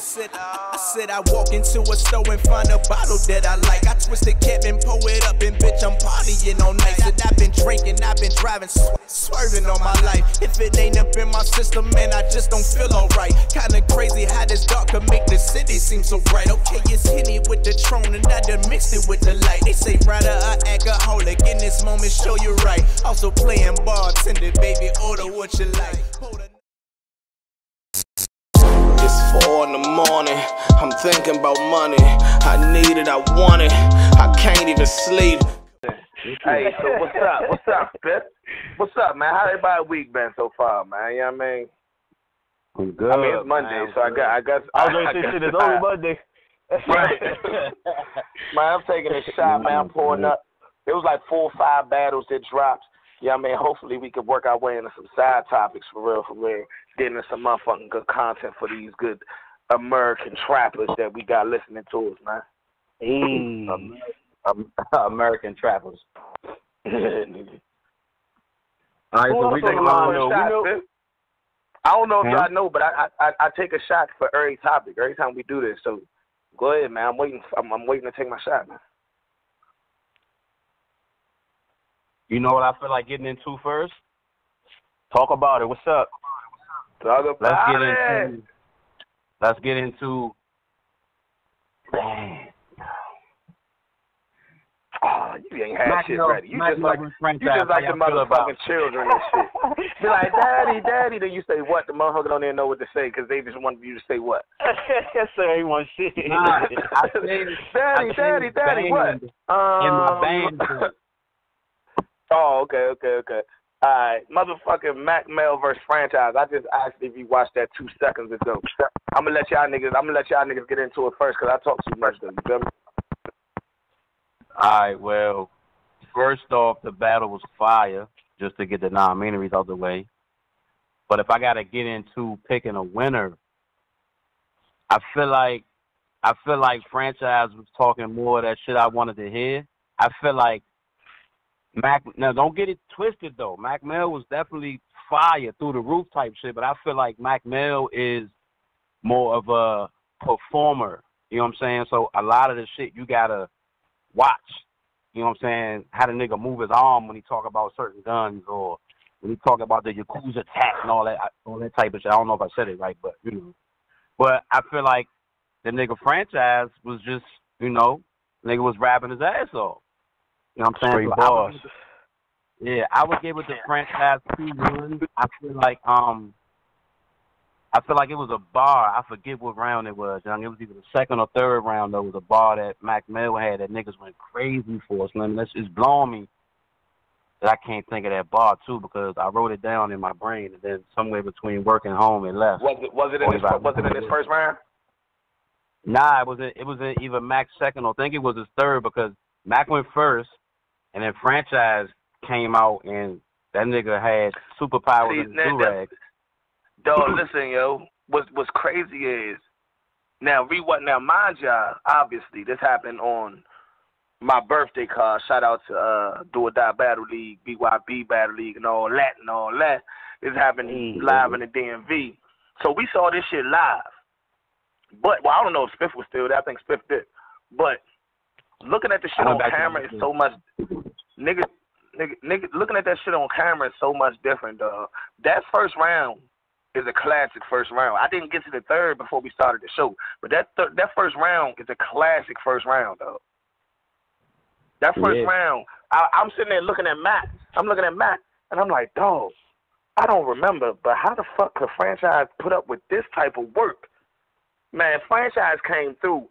I walk into a store and find a bottle that I like. I twist the cap and pull it up and bitch, I'm partying all night. Said I've been drinking, I've been driving, swerving all my life. If it ain't up in my system, man, I just don't feel alright. Kinda crazy how this dark can make the city seem so bright. Okay, it's Henny with the Tron and I done mixed it with the light. They say rather a alcoholic, in this moment show you right. Also playing bartender, baby, order what you like. It's 4 in the morning, I'm thinking about money. I need it, I want it, I can't even sleep. Hey, so what's up? What's up, Spiff? What's up, man? How everybody week been so far, man? You know what I mean? I'm good. I mean, it's Monday, man, so I guess. I was going to say shit, it's only Monday. Right. Man, I'm taking a shot, man. I'm pouring up. It was like 4 or 5 battles that dropped. You know what I mean? Hopefully we can work our way into some side topics for real, getting into some motherfucking good content for these good American trappers that we got listening to us, man. American trappers. All right, so we take a shot. I don't know if y'all know, but I take a shot for every topic every time we do this. So go ahead, man. I'm waiting to take my shot, man. You know what I feel like getting into first? Talk about it. What's up? Let's get into. Dang. Oh, you ain't had Mack shit no, ready. You Mack just like no the motherfucking children and shit. Be like, daddy. Then you say what? The motherfucker don't even know what to say because they just want you to say what? So he wants shit. Nah, daddy, what? In my band. Oh, okay. All right, motherfucking Mack Mel versus Franchise. I just asked if you watched that 2 seconds ago. I'm gonna let y'all niggas get into it first because I talk too much though. You feel me? All right, well, first off, the battle was fire, just to get the non-minories out of the way. But if I got to get into picking a winner, I feel like Franchise was talking more of that shit I wanted to hear. I feel like Mack, now don't get it twisted though. Mack Mel was definitely fire through the roof type shit, but I feel like Mack Mel is more of a performer. You know what I'm saying? So a lot of the shit you gotta watch. You know what I'm saying? How the nigga move his arm when he talk about certain guns or when he talk about the Yakuza attack and all that type of shit. I don't know if I said it right, but you know. But I feel like the nigga Franchise was just, you know, nigga was rapping his ass off. You know what I'm saying? Straight boss. I would give it to Franchise 2-1. I feel like it was a bar. I forget what round it was, young. It was either the second or third round. There was a bar that Mack Mel had that niggas went crazy for. So it's blowing me that I can't think of that bar too because I wrote it down in my brain and then somewhere between work and home it left. Was it in his first round? Nah, it was in either Mack's second or I think it was his third because Mack went first and then Franchise came out and that nigga had superpowers in his do-rag. Dog, listen, yo. What's crazy is now mind y'all, obviously this happened on my birthday card. Shout out to Do or Die Battle League, BYB Battle League, and all that. This happened live in the DMV. So we saw this shit live. But I don't know if Spiff was still there. I think Spiff did. But looking at the shit on camera is so much nigga looking at that shit on camera is so much different, dog. That first round is a classic first round. I didn't get to the third before we started the show, but that first round is a classic first round, dog. That first round, I'm sitting there looking at Mack. I'm looking at Mack, and I'm like, dog, I don't remember, but how the fuck could Franchise put up with this type of work? Man, Franchise came through,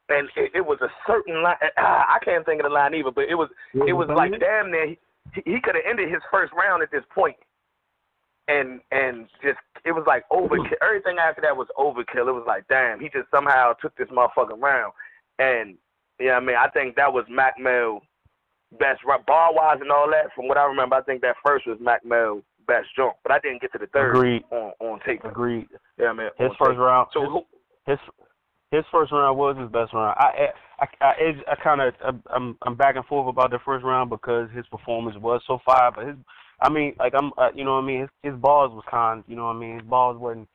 and it was a certain line. I can't think of the line either, but it was like damn near he could have ended his first round at this point. And just it was like overkill. Everything after that was overkill. It was like, damn, he just somehow took this motherfucking round. And you know what I mean, I think that was Mack Mel best bar wise and all that. From what I remember, I think that first was Mack Mel best jump. But I didn't get to the third on tape. Agreed. Yeah, man. His first round. So his first round was his best round. I'm back and forth about the first round because his performance was so fire, but I mean, like you know what I mean. His bars was kind, you know what I mean. His bars wasn't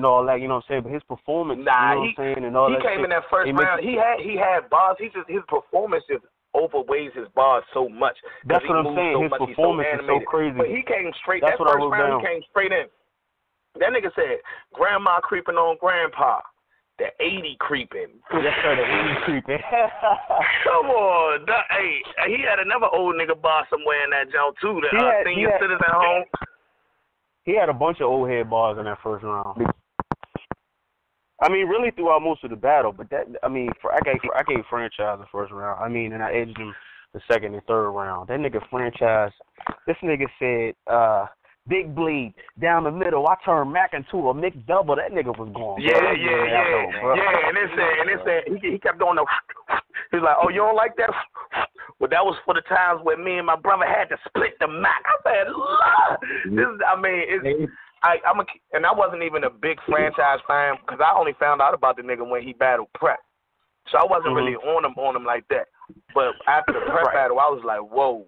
all that, you know what I'm saying. But his performance, you know what I'm saying, and all that. He came in that first round. He had bars. His performance just overweighs his bars so much. That's what I'm saying. His performance is so crazy. But he came straight. That's that first round, he came straight in. That nigga said, "Grandma creeping on grandpa." The 80 creeping. Yes, sir, the 80 creeping. Come on. Hey, he had another old nigga bar somewhere in that joint, too. The senior citizen home. He had a bunch of old head bars in that first round. I mean, really throughout most of the battle, but I gave Franchise the first round. I mean, and I edged him the second and third round. That nigga Franchise, this nigga said, big bleed down the middle. I turned Mack into a mixed double. That nigga was going. Yeah. And it said he kept doing the. He's like, oh, you don't like that? Well, that was for the times where me and my brother had to split the Mack. I said, and I wasn't even a big Franchise fan because I only found out about the nigga when he battled Prep, so I wasn't really on him like that. But after the Prep battle, I was like, whoa,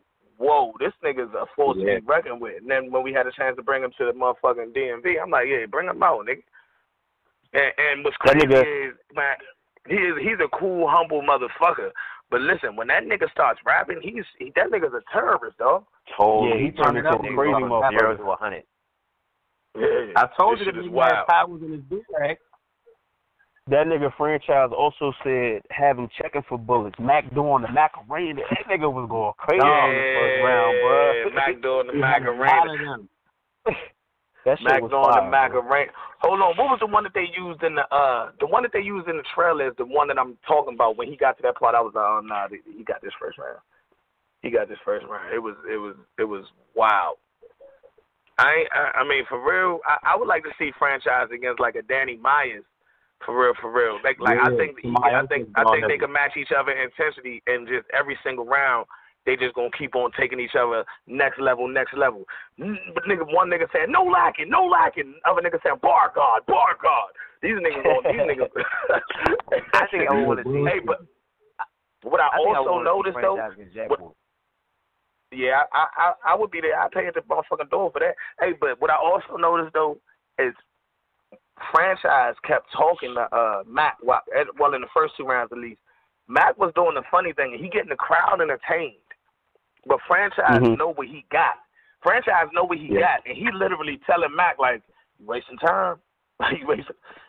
this nigga's a force to be reckoned with. And then when we had a chance to bring him to the motherfucking DMV, I'm like, yeah, bring him out, nigga. And what's crazy is, man, he's a cool, humble motherfucker. But listen, when that nigga starts rapping, that nigga's a terrorist, dog. Yeah, he turned into a crazy motherfucker. 0 to 100. Yeah, I told you that he had powers in his do-rag. That nigga Franchise also said have him checking for bullets. Mack doing the Macarena. That nigga was going crazy in the first round, bro. Mack doing the Macarena. That shit was fire, the Macarena. Hold on, what was the one that they used in the one that they used in the trailer is the one that I'm talking about. When he got to that part, I was like, oh nah, he got this first round. It was wild. I mean, for real, I would like to see Franchise against like a Danny Myers. For real. I think they can match each other in intensity, and just every single round they just gonna keep on taking each other next level. But one nigga said no lacking. Other nigga said bar guard. These niggas. I think I want to see. Hey, but what I also noticed though. Yeah, I would be there. I pay at the motherfucking door for that. Hey, but what I also noticed though is Franchise kept talking to Mack. Well, in the first 2 rounds at least, Mack was doing the funny thing, and he getting the crowd entertained. But Franchise know what he got. And he literally telling Mack like, "You wasting time.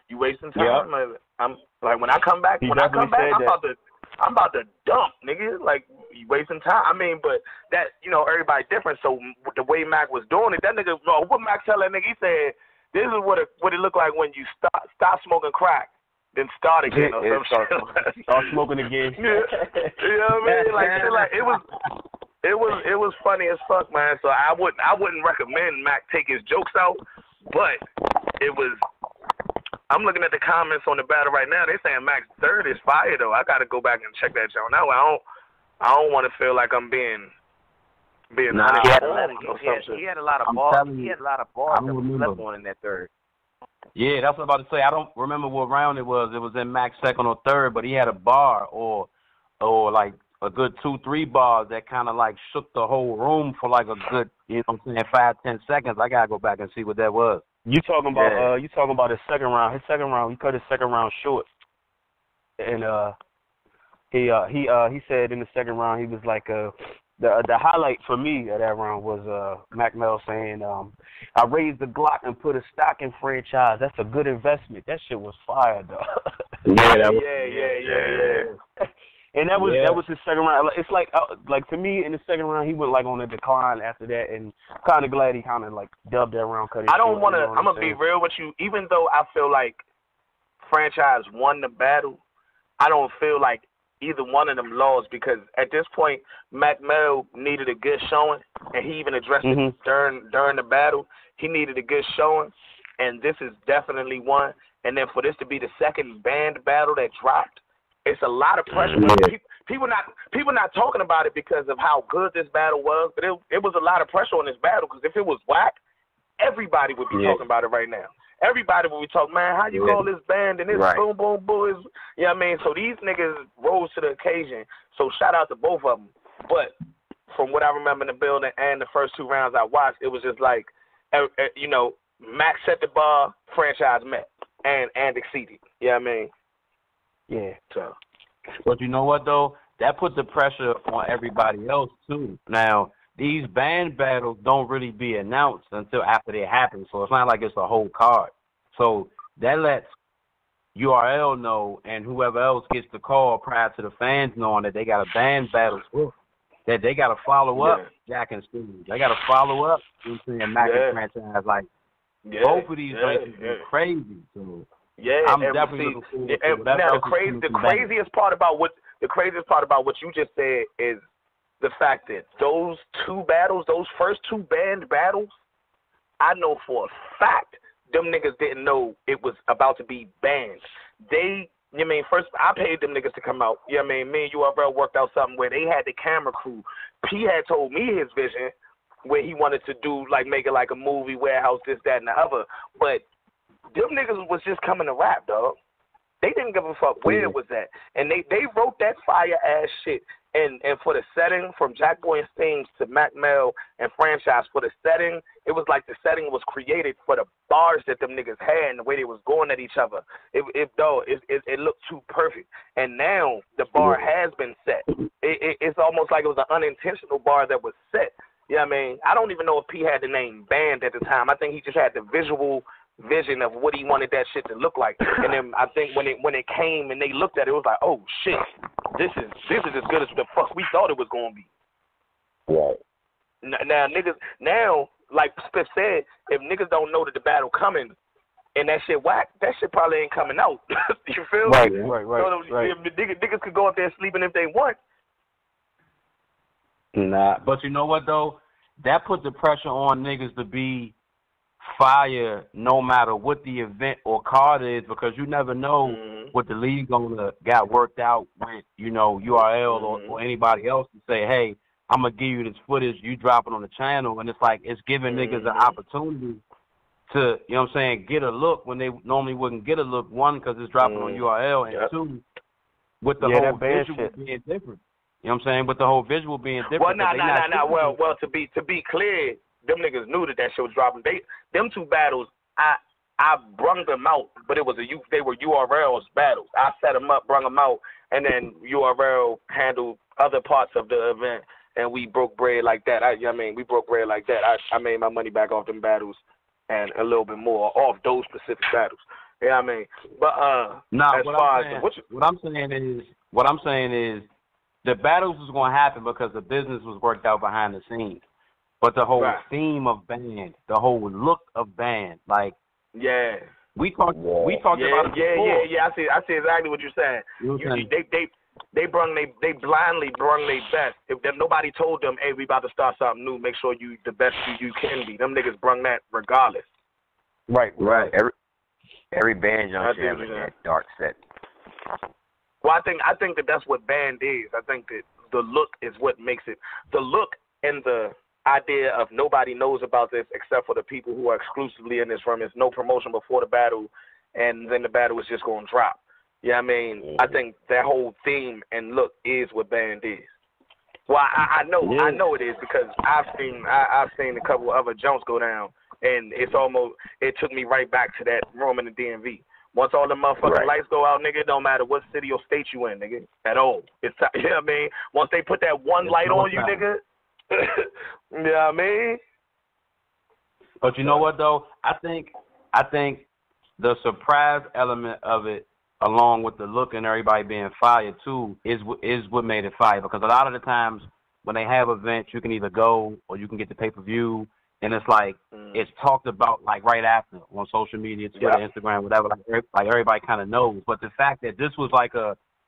you wasting time. Yeah. I'm like when I come back, I'm about to dump, nigga. Like you wasting time. I mean, but that everybody different. So the way Mack was doing it, that nigga, what Mack tell that nigga? He said, "This is what it looked like when you stop smoking crack, then start again or some shit." Start smoking again. Yeah. You know what I mean? Like it was funny as fuck, man. So I wouldn't recommend Mack take his jokes out, but it was. I'm looking at the comments on the battle right now. They saying Mack's third is fire though. I got to go back and check that joint out. I don't want to feel like I'm being. He had a lot of bars. He had a lot of bars that was left on in that third. Yeah, that's what I'm about to say. I don't remember what round it was. It was in Mack's second or third, but he had a bar or like a good 2-3 bars that kind of like shook the whole room for like a good, 5-10 seconds. I gotta go back and see what that was. You talking about his second round? His second round, he cut his second round short, and he said in the second round he was like The highlight for me of that round was Mack Mel saying, I raised the Glock and put a stock in Franchise. That's a good investment. That shit was fire, though. Yeah. And that was his second round. It's like to me, in the second round, he went like on a decline after that, and kind of glad he kind of like dubbed that round. I don't want to. I'm gonna be real with you. Even though I feel like Franchise won the battle, I don't feel like either one of them lost, because at this point, Mack Mel needed a good showing, and he even addressed it during the battle. He needed a good showing, and this is definitely one. And then for this to be the second banned battle that dropped, it's a lot of pressure. People not talking about it because of how good this battle was, but it was a lot of pressure on this battle, because if it was whack, everybody would be talking about it right now. Everybody will be talking, man, how you call this band and this boom, boom, boom. You know what I mean? So these niggas rose to the occasion. So shout out to both of them. But from what I remember in the building and the first 2 rounds I watched, it was just like, you know, Mack set the bar, franchise met and exceeded. You know what I mean? Yeah. So. But you know what, though? That puts the pressure on everybody else, too. Now, these band battles don't really be announced until after they happen, so it's not like it's a whole card. So that lets URL know and whoever else gets the call prior to the fans knowing that they got a band battle, that they got to follow up Jack and Steve. They got to follow up, you know what I'm saying, Mack and franchise. Like, both of these races are crazy. So I'm definitely looking forward to whatever. Now, the craziest part about what you just said is the fact that those 2 battles, those first 2 band battles, I know for a fact them niggas didn't know it was about to be banned. They, you know what I mean, first I paid them niggas to come out. You know what I mean? Me and URL worked out something where they had the camera crew. P had told me his vision where he wanted to do, like, make it like a movie, warehouse, this, that, and the other. But them niggas was just coming to rap, dog. They didn't give a fuck where it was at. And they wrote that fire-ass shit. And for the setting, from Jack Boy and Steams to Mack Mel and Franchise, for the setting, it was like the setting was created for the bars that them niggas had and the way they was going at each other. It looked too perfect. And now the bar has been set. It's almost like it was an unintentional bar that was set. You know what I mean? I don't even know if P had the name band at the time. I think he just had the visual vision of what he wanted that shit to look like. And then I think when it came and they looked at it, it was like, oh shit, this is as good as the fuck we thought it was gonna be. Right. Now niggas, like Spiff said, if niggas don't know that the battle coming and that shit whack, that shit probably ain't coming out. You feel me? Right. Niggas could go up there sleeping if they want. Nah, but you know what though? That put the pressure on niggas to be fire no matter what the event or card is, because you never know what the league gonna got worked out with, you know, URL or anybody else to say, hey, I'm gonna give you this footage, you drop it on the channel, and it's like it's giving niggas an opportunity to, you know what I'm saying, get a look when they normally wouldn't get a look. One, because it's dropping on URL, and two, with the whole visual being different. You know what I'm saying? With the whole visual being different. Well, Well, to be clear, them niggas knew that shit was dropping. Them 2 battles, I brung them out, but they were URL's battles. I set them up, brung them out, and then URL handled other parts of the event, and we broke bread like that. We broke bread like that. I made my money back off them battles and a little bit more off those specific battles. You know what I mean? But what I'm saying is the battles was going to happen because the business was worked out behind the scenes. But the whole theme of band, the whole look of band, like we talked about it before. I see exactly what you're saying. They blindly brung their best. If nobody told them, hey, we about to start something new, make sure you the best you can be. Them niggas brung that regardless. Right. Every band jumps in with that dark set. Well, I think that's what band is. I think that the look is what makes it. The look and the idea of nobody knows about this except for the people who are exclusively in this room. There's no promotion before the battle, and then the battle is just going to drop. You know what I mean? I think that whole theme and look is what band is. Well, I know it is, because I've seen a couple other jumps go down, and it took me right back to that room in the DMV. Once all the motherfucking lights go out, nigga, it don't matter what city or state you in, nigga, at all. You know what I mean? Once they put that one light on you, nigga, you know what I mean? But you know what though? I think the surprise element of it, along with the look and everybody being fired too, is what made it fire. Because a lot of the times when they have events, you can either go or you can get the pay-per-view, and it's like it's talked about like right after on social media, Twitter, Instagram, whatever. Like everybody kind of knows. But the fact that this was like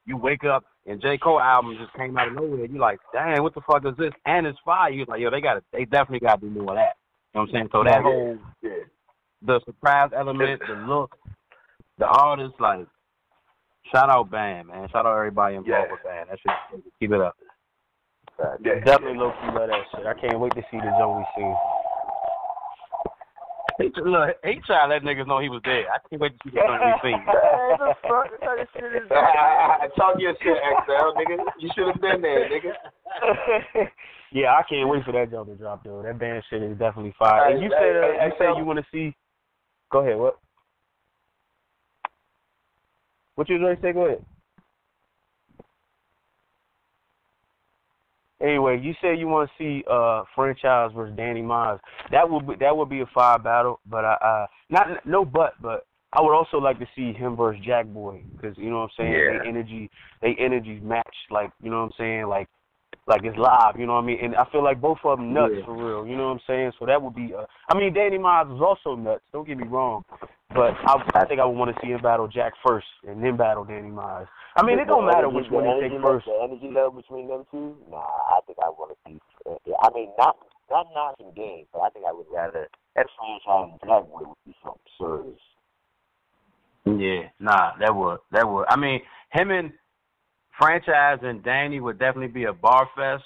you wake up and J. Cole album just came out of nowhere, you like, dang, what the fuck is this? And it's fire. You're like, yo, they definitely got to do more of that. You know what I'm saying? So that whole the surprise element, the look, the artist, like, shout out Band, man. Shout out everybody involved with Band. That shit, keep it up. Definitely low-key love that shit. I can't wait to see the Joey scene. He tried to let niggas know he was there. I can't wait to see the Joey scene. Talk your shit, XL, nigga. You should have been there, nigga. Yeah, I can't wait for that joke to drop, though. That band shit is definitely fire. And you said you want to see. Go ahead. What? What you going to say? Go ahead. Anyway, you said you want to see Franchise versus Danny Miles. That would be a fire battle, but but I would also like to see him versus Jack Boy, because you know what I'm saying. They energies match, like, you know what I'm saying, like it's live, you know what I mean. And I feel like both of them nuts for real, you know what I'm saying. So that would be. I mean, Danny Miles is also nuts. Don't get me wrong, but I think I would want to see him battle Jack first and then battle Danny Miles. I mean, it don't matter which one he take first. The energy level between them two, nah, I think I want to see. I mean, not knocking games, but I think I would rather that Franchise and Jack Boy would be something serious. Yeah, nah, that would. I mean, him and Franchise and Danny would definitely be a bar fest,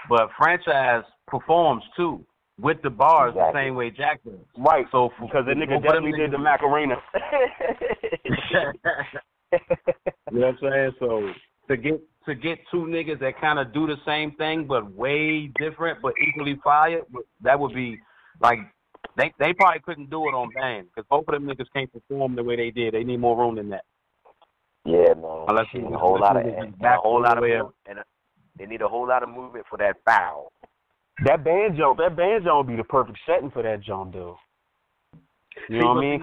but Franchise performs too with the bars the same way Jack does. Right. So because the nigga definitely did the Macarena. You know what I'm saying? So to get two niggas that kind of do the same thing but way different but equally fire, that would be like they probably couldn't do it on band, because both of them niggas can't perform the way they did. They need more room than that. Yeah, man. They need a whole lot of movement for that foul. That band jump would be the perfect setting for that jump, though. You know what I mean?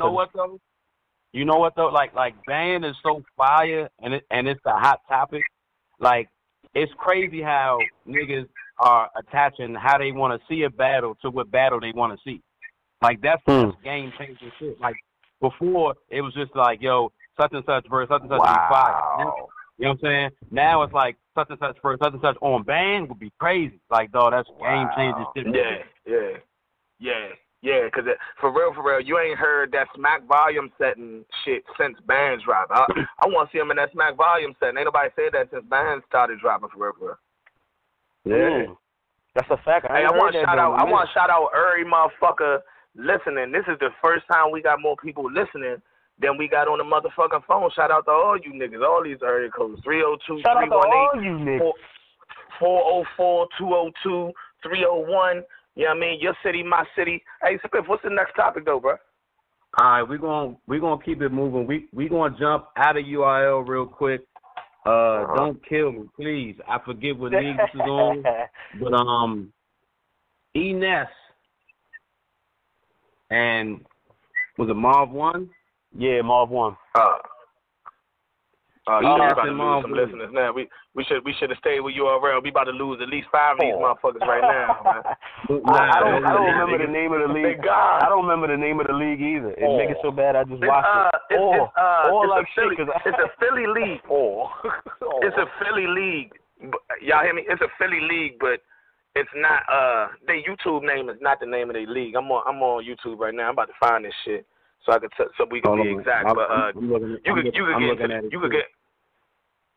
You know what though? Like band is so fire, and it's a hot topic. Like, it's crazy how niggas are attaching how they want to see a battle to what battle they want to see. Like, that's game changing shit. Like, before it was just like, yo, such and such versus such and such would be fire. You know what I'm saying? Now it's like such and such versus such and such on band would be crazy. Like, dog, that's game changing shit. Yeah, because for real, you ain't heard that Smack volume setting shit since bands dropped. I want to see him in that Smack volume setting. Ain't nobody said that since bands started dropping for real. Yeah. That's a fact. I want to shout out every motherfucker listening. This is the first time we got more people listening than we got on the motherfucking phone. Shout out to all you niggas, all these area codes. 302 Shout out to all you niggas. 404 202 301. You know what I mean? Your city, my city. Hey, Spiff, what's the next topic, though, bro? All right, we're gonna keep it moving. We gonna jump out of URL real quick. Don't kill me, please. I forget what league this is on, but E-ness and was it Marv 1? Yeah, Marv 1. You know we about to lose some listeners now. We should have stayed with URL. We about to lose at least 5 of these motherfuckers right now, man. I don't remember the name of the league. I don't remember the name of the league either. It make it so bad I just watched it. It's a Philly league. It's a Philly league. Y'all hear me? It's a Philly league, but it's not. Their YouTube name is not the name of their league. I'm on YouTube right now. I'm about to find this shit so we can be exact. But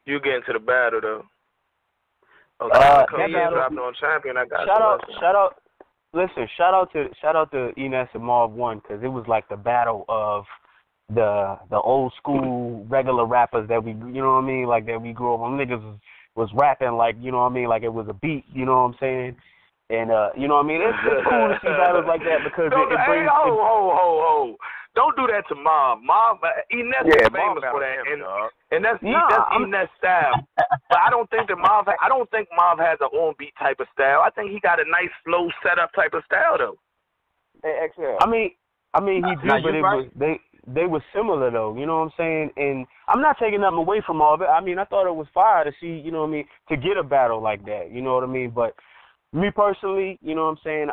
you get into the battle though. Dropping on champion. I got shout out to E-ness and Marv 1, because it was like the battle of the old school regular rappers that we, you know what I mean, like that we grew up on. Niggas was rapping like, you know what I mean, like it was a beat, you know what I'm saying? And you know what I mean, it's cool to see battles like that, because it brings. Don't do that to Marv. E-ness is famous for that, and that's E-ness style. But I don't think Marv has an on beat type of style. I think he got a nice slow setup type of style though. Hey, XL. I mean he did, but they were similar though. You know what I'm saying? And I'm not taking nothing away from all of it. I mean, I thought it was fire to see. You know what I mean? To get a battle like that. You know what I mean? But me personally, you know what I'm saying?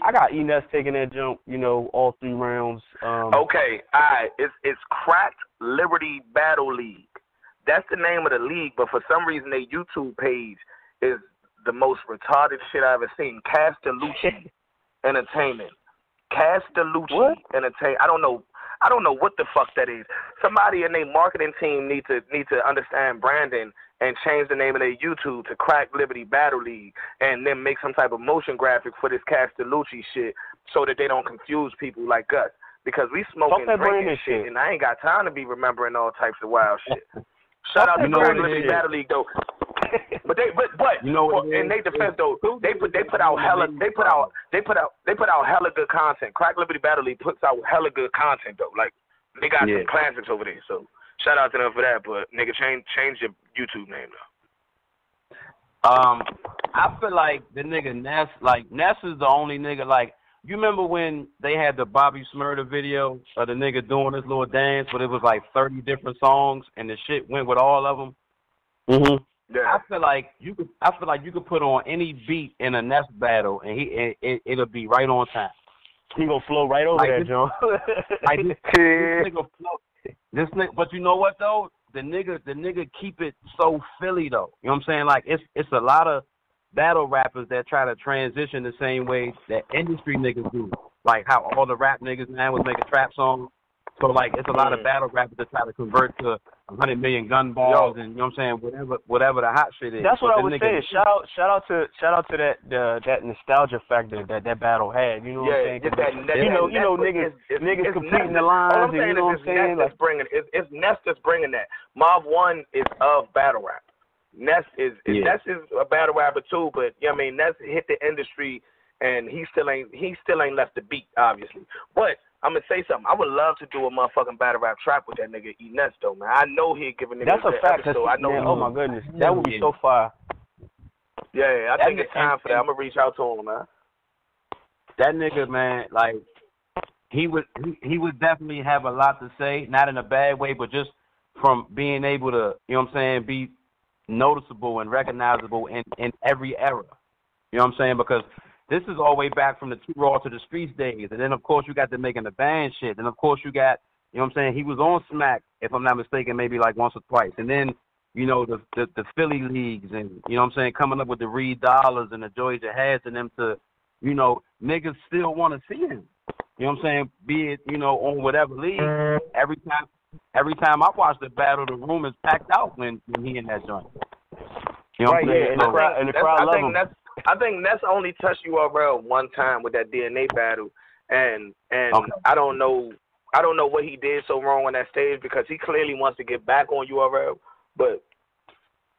I got E-ness taking that jump, you know, all 3 rounds. Okay, all right. It's Cracked Liberty Battle League. That's the name of the league, but for some reason their YouTube page is the most retarded shit I've ever seen. Castellucci Entertainment. Castellucci Entertainment. I don't know what the fuck that is. Somebody in their marketing team need to understand branding and change the name of their YouTube to Crack Liberty Battle League, and then make some type of motion graphic for this Castellucci shit so that they don't confuse people like us. Because we smoking, drinking shit, and I ain't got time to be remembering all types of wild shit. Shout out to Crack Liberty Battle League, though. But you know what in their defense though, they put out hella good content. Crack Liberty Battle League puts out hella good content though. Like they got some classics over there. So shout out to them for that. But nigga, change your YouTube name though. I feel like the nigga Ness, like Ness is the only nigga like. You remember when they had the Bobby Smurda video of the nigga doing this little dance, but it was like 30 different songs, and the shit went with all of them. Mhm. Yeah. I feel like you could put on any beat in a Ness battle, and it'll be right on time. He gonna flow right over like that, this, John. Like this nigga flow. This nigga, but you know what though? The nigga keep it so Philly though. You know what I'm saying? Like it's a lot of battle rappers that try to transition the same way that industry niggas do. Like how all the rap niggas now was making trap songs. So like it's a lot of battle rappers that try to convert to 100 million gun balls and you know what I'm saying, whatever the hot shit is. That's what I was saying. Shout out to that nostalgia factor that battle had. You know what I'm saying? You know niggas completing the lines and you know what I'm saying? It's Ness that's bringing that. Marv 1 is of battle rap. Ness is a battle rapper too, but you know what I mean, Ness hit the industry and he still ain't left the beat, obviously. But I'm gonna say something. I would love to do a motherfucking battle rap track with that nigga E-ness though, man. I know he'd give a nigga that's a fact. Episode. I know. Man, oh my goodness, that would be so fire. Yeah, I think it's time for that. I'm gonna reach out to him, man. That nigga, man, like he would definitely have a lot to say, not in a bad way, but just from being able to, you know what I'm saying, be noticeable and recognizable in every era. You know what I'm saying? Because this is all the way back from the Too Raw to the Streets days. And then, of course, you got the Making the Band shit. And, of course, you got, you know what I'm saying, he was on Smack, if I'm not mistaken, maybe like once or twice. And then, you know, the Philly leagues and, you know what I'm saying, coming up with the Reed Dollars and the Georgia Hats and them to, you know, niggas still want to see him. You know what I'm saying? Be it, you know, on whatever league. Every time I watch the battle, the room is packed out when he in that joint. You know what I'm saying? And the crowd love him. I think Ness only touched URL one time with that DNA battle, and okay. I don't know what he did so wrong on that stage because he clearly wants to get back on URL, but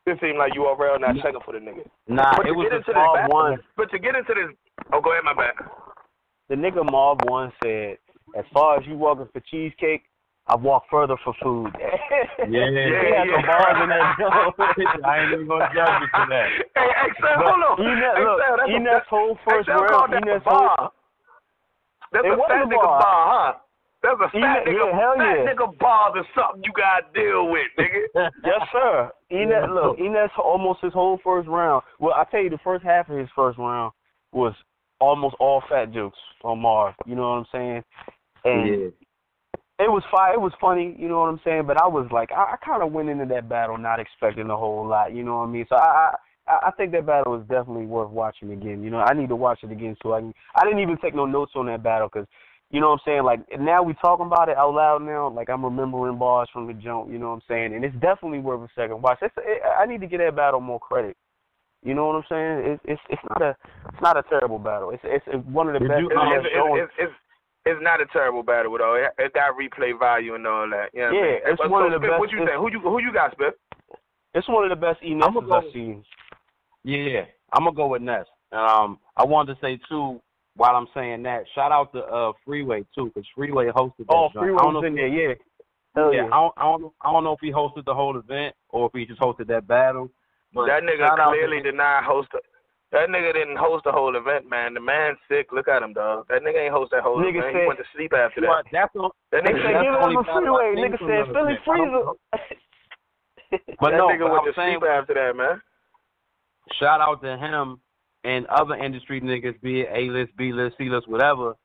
it seemed like URL not checking for the nigga. Nah, it was the Mob 1. But to get into this, go ahead, my bad. The nigga Mob 1 said, as far as you walking for cheesecake, I walk further for food. He had some bars in that joint. I ain't even gonna judge you for that. Hey, Sam, hold on. E-ness whole first round. That's a fat nigga bar, huh? That's a fat nigga bar is something you gotta deal with, nigga. Yes, sir. E-ness almost his whole first round. Well, I tell you, the first half of his first round was almost all fat jokes on Marv. You know what I'm saying? And it was fire. It was funny, you know what I'm saying? But I was like, I kind of went into that battle not expecting a whole lot, you know what I mean? So I think that battle was definitely worth watching again. You know, I need to watch it again so I didn't even take no notes on that battle because, you know what I'm saying? Like, now we talking about it out loud now. Like, I'm remembering bars from the jump, you know what I'm saying? And it's definitely worth a second watch. I need to give that battle more credit. You know what I'm saying? It's not a terrible battle. It's one of the best. It's not a terrible battle at all. It got replay value and all that. You know it's one of the best. What you think? Who you got, Spiff? It's one of the best E-nesses I've seen. Yeah, I'm gonna go with Ness. I wanted to say too, while I'm saying that, shout out to Freeway too, because Freeway hosted that. Oh, Freeway was in there, yeah. Hell yeah. I don't know if he hosted the whole event or if he just hosted that battle. But that nigga clearly did not host it. That nigga didn't host the whole event, man. The man's sick. Look at him, dog. That nigga ain't host that whole event. He went to sleep after that. That nigga said, give him a Freeway. Nigga said, Philly Freezer. But that nigga went to sleep after that, man. Shout out to him and other industry niggas, be it A-list, B-list, C-list, whatever,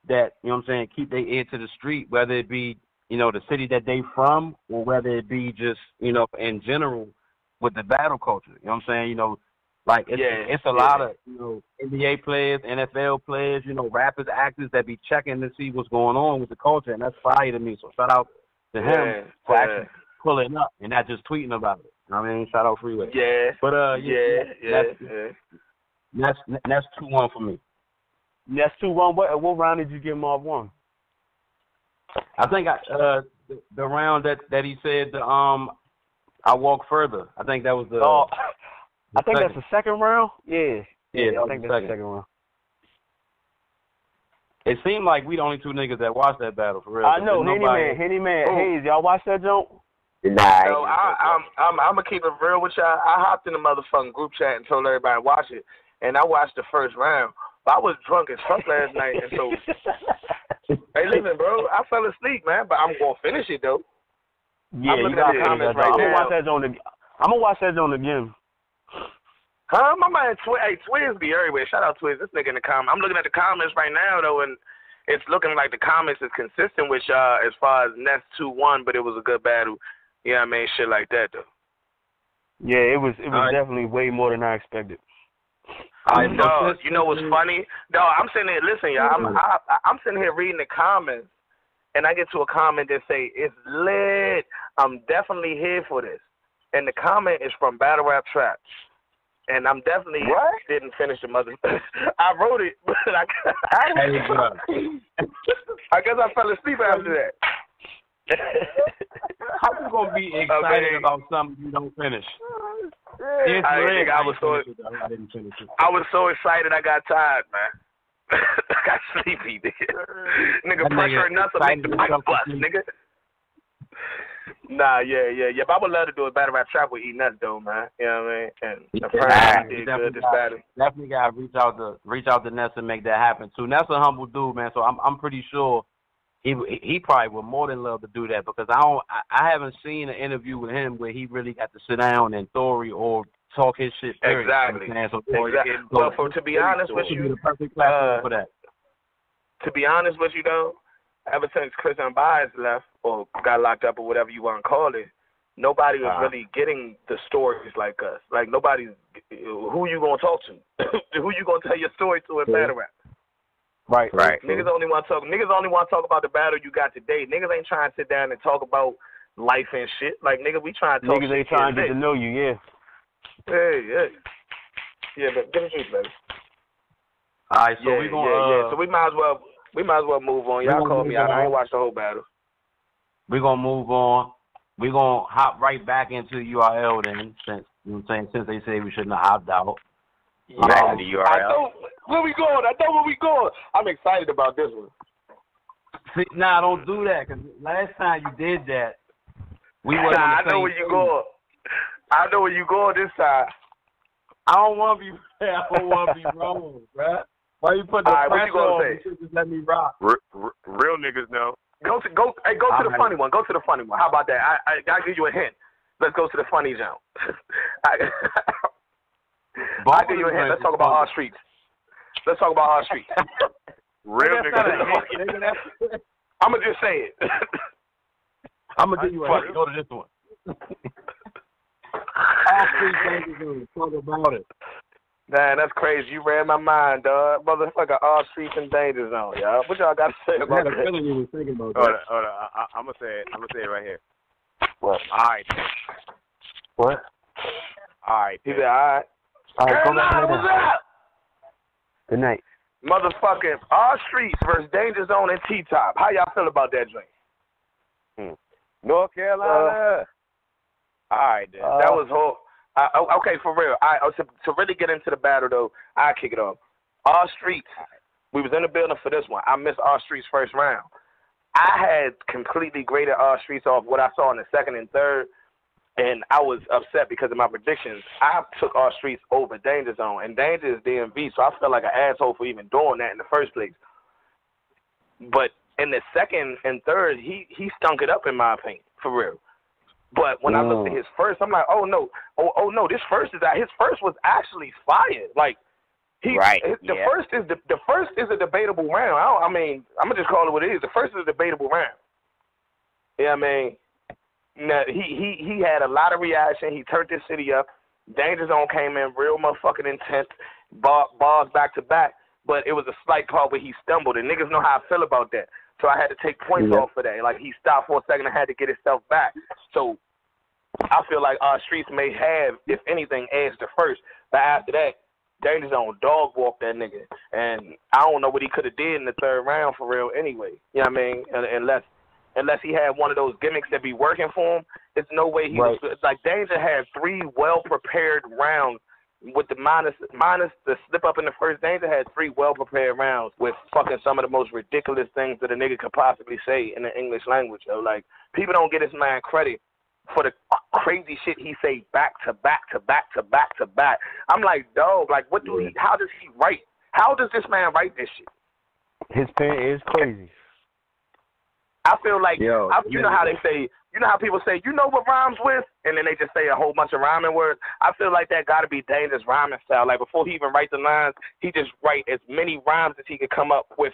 that, you know what I'm saying, keep their ear to the street, whether it be, you know, the city that they from or whether it be just, you know, in general with the battle culture. You know what I'm saying? You know, like, it's a lot of, you know, NBA players, NFL players, you know, rappers, actors that be checking to see what's going on with the culture, and that's fire to me. So shout out to him for actually pulling up and not just tweeting about it. You know what I mean? Shout out Freeway. Yeah. But, that's 2-1 for me. That's 2-1. What round did you give Marv 1? I think the round that he said I walk further. I think that was the. I think that's the second round. Yeah. Yeah, I think that's the second round. It seemed like we the only two niggas that watched that battle for real. I know, Henny Man, Hayes, y'all watch that joint? Nah. No, I'm gonna keep it real with y'all. I hopped in the motherfucking group chat and told everybody to watch it, and I watched the first round. But I was drunk as fuck last night, and so hey, listen, bro, I fell asleep, man. But I'm gonna finish it though. Yeah, I'm looking at the comments right now. I'm gonna watch that joint again. Huh? My man, Twiz be everywhere. Shout out Twiz. This nigga in the comments. I'm looking at the comments right now though, and it's looking like the comments is consistent with y'all as far as Ness 2-1, but it was a good battle. You know what I mean? Shit like that though. Yeah, it was definitely way more than I expected. I know. You know what's funny? No, I'm sitting here. Listen, y'all. I'm sitting here reading the comments, and I get to a comment that say it's lit. I'm definitely here for this, and the comment is from Battle Rap Trap, and I'm definitely didn't finish the mother. I wrote it, but I guess I fell asleep after that. How you gonna be excited about something you don't finish? I was so excited I got tired, man. I got sleepy, nigga. Pressure enough to make the mic bust, nigga. Nah, yeah. But I would love to do a battle rap trap with E-ness though, man. You know what I mean? And the friend did good this battle. Definitely gotta reach out to Ness and make that happen too. Ness a humble dude, man. So I'm pretty sure he probably would more than love to do that because I haven't seen an interview with him where he really got to sit down and story or talk his shit. Period. Exactly. So, well, to be honest with you, the perfect platform for that. To be honest with you though, ever since Chris Unbiased left or got locked up or whatever you want to call it, nobody was really getting the stories like us. Like nobody's who you gonna talk to? Who you gonna tell your story to in battle rap? Right. Niggas only want to talk about the battle you got today. Niggas ain't trying to sit down and talk about life and shit. Like nigga, we trying to talk. Niggas ain't trying to get to know you, yeah. Yeah, but get a juice, baby. All right, so we gonna So we might as well move on. Y'all called me out. I ain't watched the whole battle. We're gonna move on. We're gonna hop right back into URL then, since you know what I'm saying, since they say we shouldn't have hopped out. Back to the URL. I know where we going. I'm excited about this one. See, nah, don't do that, because last time you did that, we were I know where you going. I know where you going this time. I don't want to be wrong, bruh. Why you put the pressure on me? Just let me rock. Real niggas know. Go to the funny one. Go to the funny one. How about that? I'll give you a hint. Let's go to the funny zone. I'll give you a hint. Let's talk about R.Streetz. Real niggas. I'm going to just say it. I'm going to give you a hint. Go to this one. R.Streetz, talk about it. Man, that's crazy. You read my mind, dog. Motherfucker, R.Streetz in Danger Zone, y'all. What y'all got to say about that? I feeling you was thinking about that. Hold on. I'm gonna say it right here. What? All right. What? All right. He said, all right. All right, Good night, what's up? Good night. Motherfucking R.Streetz versus Danger Zone and T-Top. How y'all feel about that drink? North Carolina. All right, then. That was whole. Okay, for real. To really get into the battle, though, I'll kick it off. R.Streetz, we was in the building for this one. I missed R.Streetz' first round. I had completely graded R.Streetz off what I saw in the second and third, and I was upset because of my predictions. I took R.Streetz over Danger Zone, and Danger is DMV, so I felt like an asshole for even doing that in the first place. But in the second and third, he stunk it up, in my opinion, for real. But when I looked at his first, I'm like, oh no, this first his first was actually fire. Like the first is a debatable round. I'm gonna just call it what it is. The first is a debatable round. Yeah, I mean, he had a lot of reaction. He turned this city up. Danger Zone came in real motherfucking intense, bars back to back. But it was a slight part where he stumbled, and niggas know how I feel about that. So I had to take points off for that. Like, he stopped for a second and had to get himself back. So I feel like R.Streetz may have, if anything, edged the first. But after that, Danger Zone dog walked that nigga. And I don't know what he could have did in the third round for real anyway. You know what I mean? Unless he had one of those gimmicks that be working for him, there's no way he was. Like, Danger had 3 well-prepared rounds with the minus the slip up in the first Danja had 3 well-prepared rounds with fucking some of the most ridiculous things that a nigga could possibly say in the English language, yo. Like, people don't get this man credit for the crazy shit he say back to back to back to back to back. I'm like, dog, like, how does he write? How does this man write this shit? His pen is crazy. I feel like, you know how they say, you know how people say, you know what rhymes with? And then they just say a whole bunch of rhyming words. I feel like that got to be Danger's rhyming style. Like, before he even writes the lines, he just write as many rhymes as he could come up with,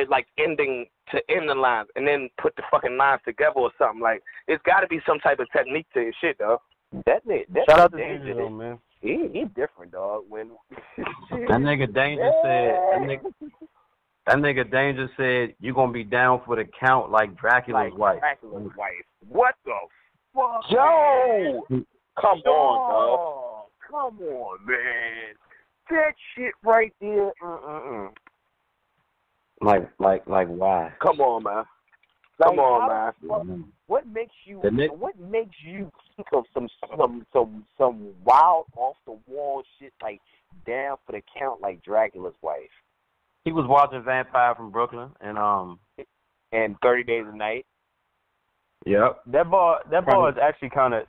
like, ending to end the lines, and then put the fucking lines together or something. Like, it's got to be some type of technique to his shit, though. Shout out to Danger, though, man. He different, dog. When that nigga Danger said, that nigga Danger said, you going to be down for the count like Dracula's wife. Dracula's wife. What the fuck? Yo! Come on, dog. Come on, man. That shit right there. Like why? Come on, man. Come on, man. What makes you think of some wild off the wall shit like down for the count like Dracula's wife? He was watching Vampire from Brooklyn and 30 Days a Night. Yep. That bar is actually kind of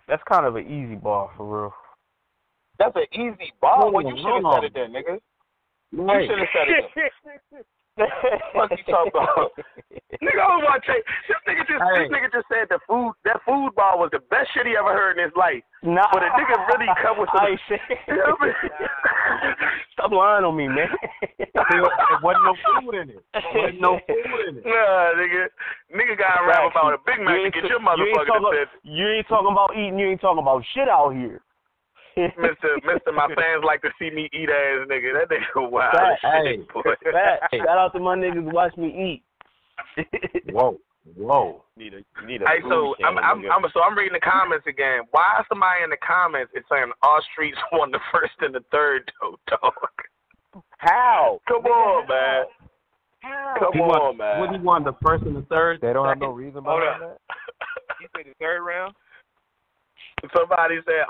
an easy bar for real. That's an easy bar. Well, you should have said it then, nigga. Right. You should have said it then. What you talking about? Nigga, I want to tell you, this nigga just said that food bar was the best shit he ever heard in his life. Nah. But a nigga really come with some... Stop lying on me, man. There wasn't no food in it. Nah, nigga got to rap about a Big Mac to get your motherfucker to say. You ain't talking about eating, you ain't talking about shit out here. Mister, my fans like to see me eat ass nigga. That nigga wild. Hey, shout out to my niggas who watch me eat. Whoa. Need a hey, so I'm reading the comments again. Why somebody in the comments is saying R.Streetz won the first and the third dog? How? Come on, man. Come on, man. When he won the first and the third, they don't have no reason behind that. You say the third round? Somebody said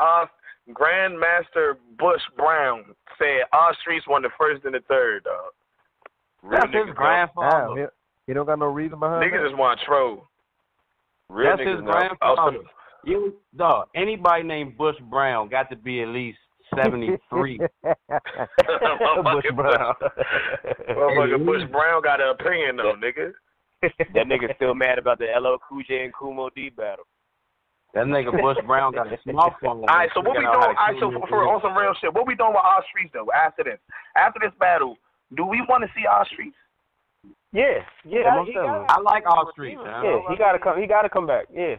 Grandmaster Bush Brown said R.Streetz won the first and the third, dog. That's his grandfather. He don't got no reason behind that. Niggas just want to troll. That's his grandfather. Dog, anybody named Bush Brown got to be at least 73. Bush Brown. Motherfucker Bush Brown got an opinion, though, nigga. That nigga still mad about the LL Cool J and Kumo D battle. That nigga Bush Brown got a smartphone. All right, so what we doing? All right, so for on some real shit, what we doing with R.Streetz though? After this battle, do we want to see R.Streetz? Yeah, I like R.Streetz. Yeah, he gotta come back. Yeah,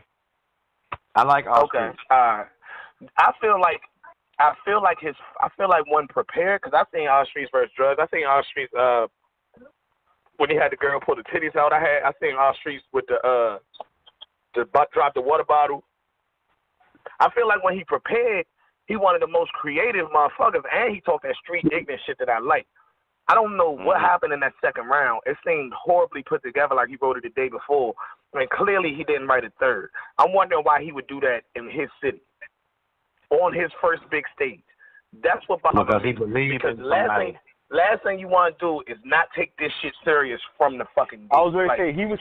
I like R.Streetz. Okay, I feel like when prepared, because I seen R.Streetz versus Drugs. I seen R.Streetz when he had the girl pull the titties out. I seen R.Streetz with the drop the water bottle. I feel like when he prepared, he one of the most creative motherfuckers, and he talked that street ignorant shit that I like. I don't know what happened in that second round. It seemed horribly put together like he wrote it the day before. I mean, clearly he didn't write a third. I'm wondering why he would do that in his city, on his first big stage. That's what bothers me. Because last thing you want to do is not take this shit serious from the fucking game. I was going to say he was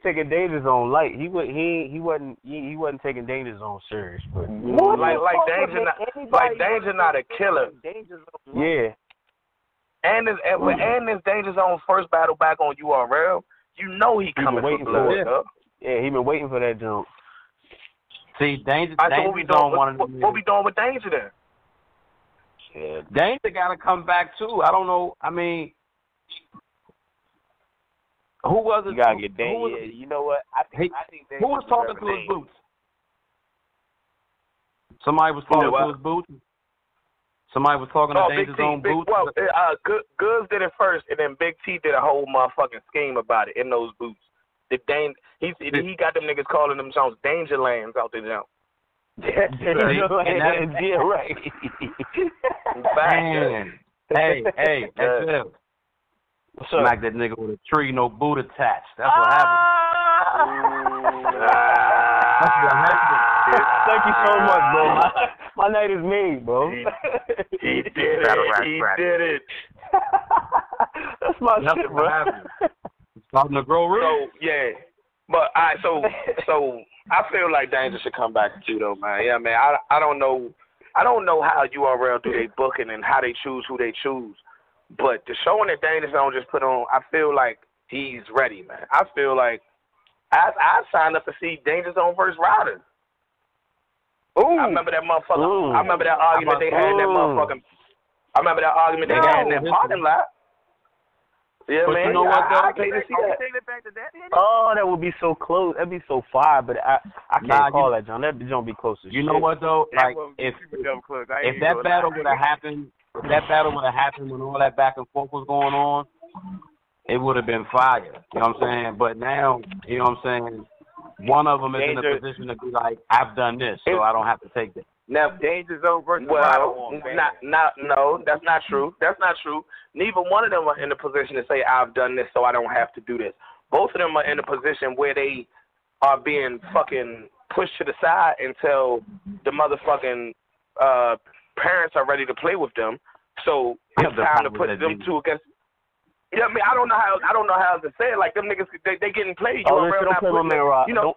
taking Danger Zone light. He wasn't taking Danger Zone serious. But like Danger not a killer. Yeah. And this Danger Zone first battle back on URL, you know he coming for blood. Yeah, he been waiting for that jump. See, Danger Zone wanted to. What we doing with Danger then? Yeah. Danger got to come back too. I don't know. I mean, who was it? You gotta get Danger. You know what? I think who was talking to his boots? Somebody was talking to his boots. Somebody was talking to Danger's own boots. Well, Goods did it first, and then Big T did a whole motherfucking scheme about it in those boots. He got them niggas calling them Jones Danger Lands out there now. Yeah, right. Man. Hey, that's it. Smack that nigga with a tree, no boot attached. That's what happened. Son, Thank you so much, bro. My night is made, bro. He did it. He did it. That's my shit, bro. It's starting to grow real. So yeah, but so I feel like Danja should come back too, though, man. Yeah, man. I don't know how URL do they booking and how they choose who they choose, but the showing that Danger Zone just put on, I feel like he's ready, man. I feel like I signed up to see Danger Zone versus Ryder. Ooh. I remember that motherfucker. Ooh. I remember that argument they had in that motherfucking. I remember that argument they had in that parking lot. Yeah, but man. You know what, though? I can't see that. Oh, that would be so close. That'd be so far, but I can't call that, John. That John be close as You shit. know what, though? Like, if that battle would have happened, when all that back and forth was going on, it would have been fire. You know what I'm saying? But now, you know what I'm saying, one of them is in a position to be like, I've done this, so I don't have to take this. Now, Danger Zone versus no, that's not true. That's not true. Neither one of them are in the position to say, I've done this, so I don't have to do this. Both of them are in a position where they are being fucking pushed to the side until the motherfucking parents are ready to play with them. So it's time to put them two against. Yeah, I mean, I don't know how to say it. Like, them niggas, they getting played. Don't play my man, Rob. You know,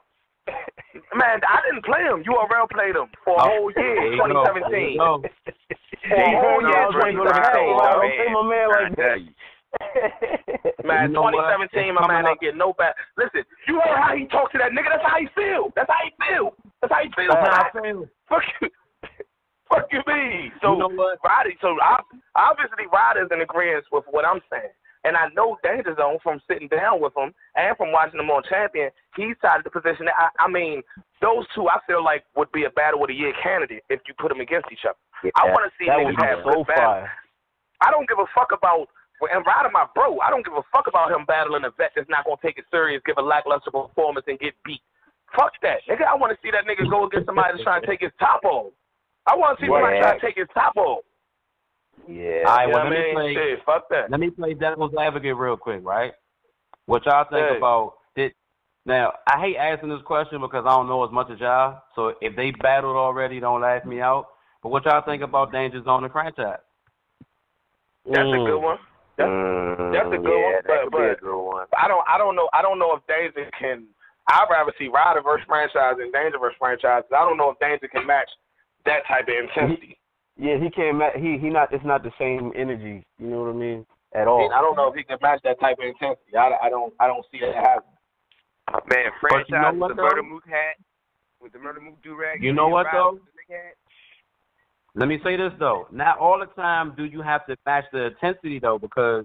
man, I didn't play them. URL played them for a whole year, 2017. For a whole year, 2017. Don't play my man like that. Man, 2017, my man ain't getting no back. Listen, you heard how he talked to that nigga. That's how he feel. Fuck you. Fuck you, me. So, Roddy, obviously Roddy's in agreement with what I'm saying. And I know Danger Zone from sitting down with him and from watching them on Champion, he's out of the position that, I mean, those two I feel like would be a battle of the year candidate if you put them against each other. Yeah, I want to see niggas have good battles. I don't give a fuck about, and Ryder my bro, I don't give a fuck about him battling a vet that's not going to take it serious, give a lackluster performance, and get beat. Fuck that. Nigga, I want to see that nigga go against somebody that's trying to take his top off. I want to see somebody trying to take his top off. Yeah. All right, well, fuck that. Let me play devil's advocate real quick, right? What y'all think about it? Now, I hate asking this question because I don't know as much as y'all. So if they battled already, don't laugh me out. But what y'all think about Danger Zone and franchise? That's a good one. That's a good one. That could be a good one. I don't know if Danger can. I'd rather see Ryder versus franchise and Danger versus franchise. I don't know if Danger can match that type of intensity. Yeah, he can't. It's not the same energy. You know what I mean? At all. I don't know if he can match that type of intensity. I don't see that happening. Man, franchise with the Murder Mook hat, with the Murder Mook do-rag. You know what though? Let me say this though. Not all the time do you have to match the intensity though, because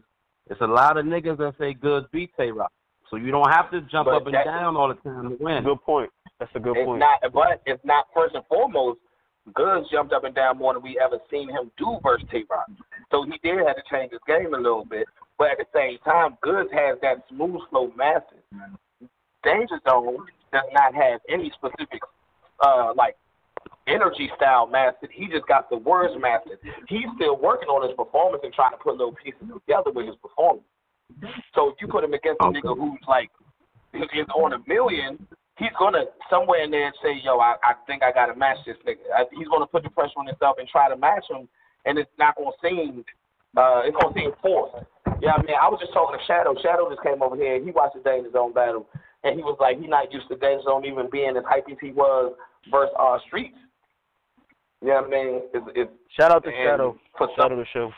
it's a lot of niggas that say Goods beat Tay-Rock. So you don't have to jump up and down all the time to win. Good point. That's a good point. But it's not first and foremost. Goods jumped up and down more than we ever seen him do versus Tay-Rock. So he did have to change his game a little bit. But at the same time, Goods has that smooth flow master. Danger Zone does not have any specific energy style mastered. He just got the words mastered. He's still working on his performance and trying to put little pieces together with his performance. So if you put him against a nigga who's like is on a million, he's gonna somewhere in there say, "Yo, I think I gotta match this nigga." He's gonna put the pressure on himself and try to match him, and it's not gonna seem it's gonna seem forced. Yeah, I mean, I was just talking to Shadow. Shadow just came over here. He watched the Danger Zone battle, and he was like, he's not used to Danger Zone even being as hype as he was versus R.Streetz. You know what I mean? Shout out to Shadow. Shadow the show.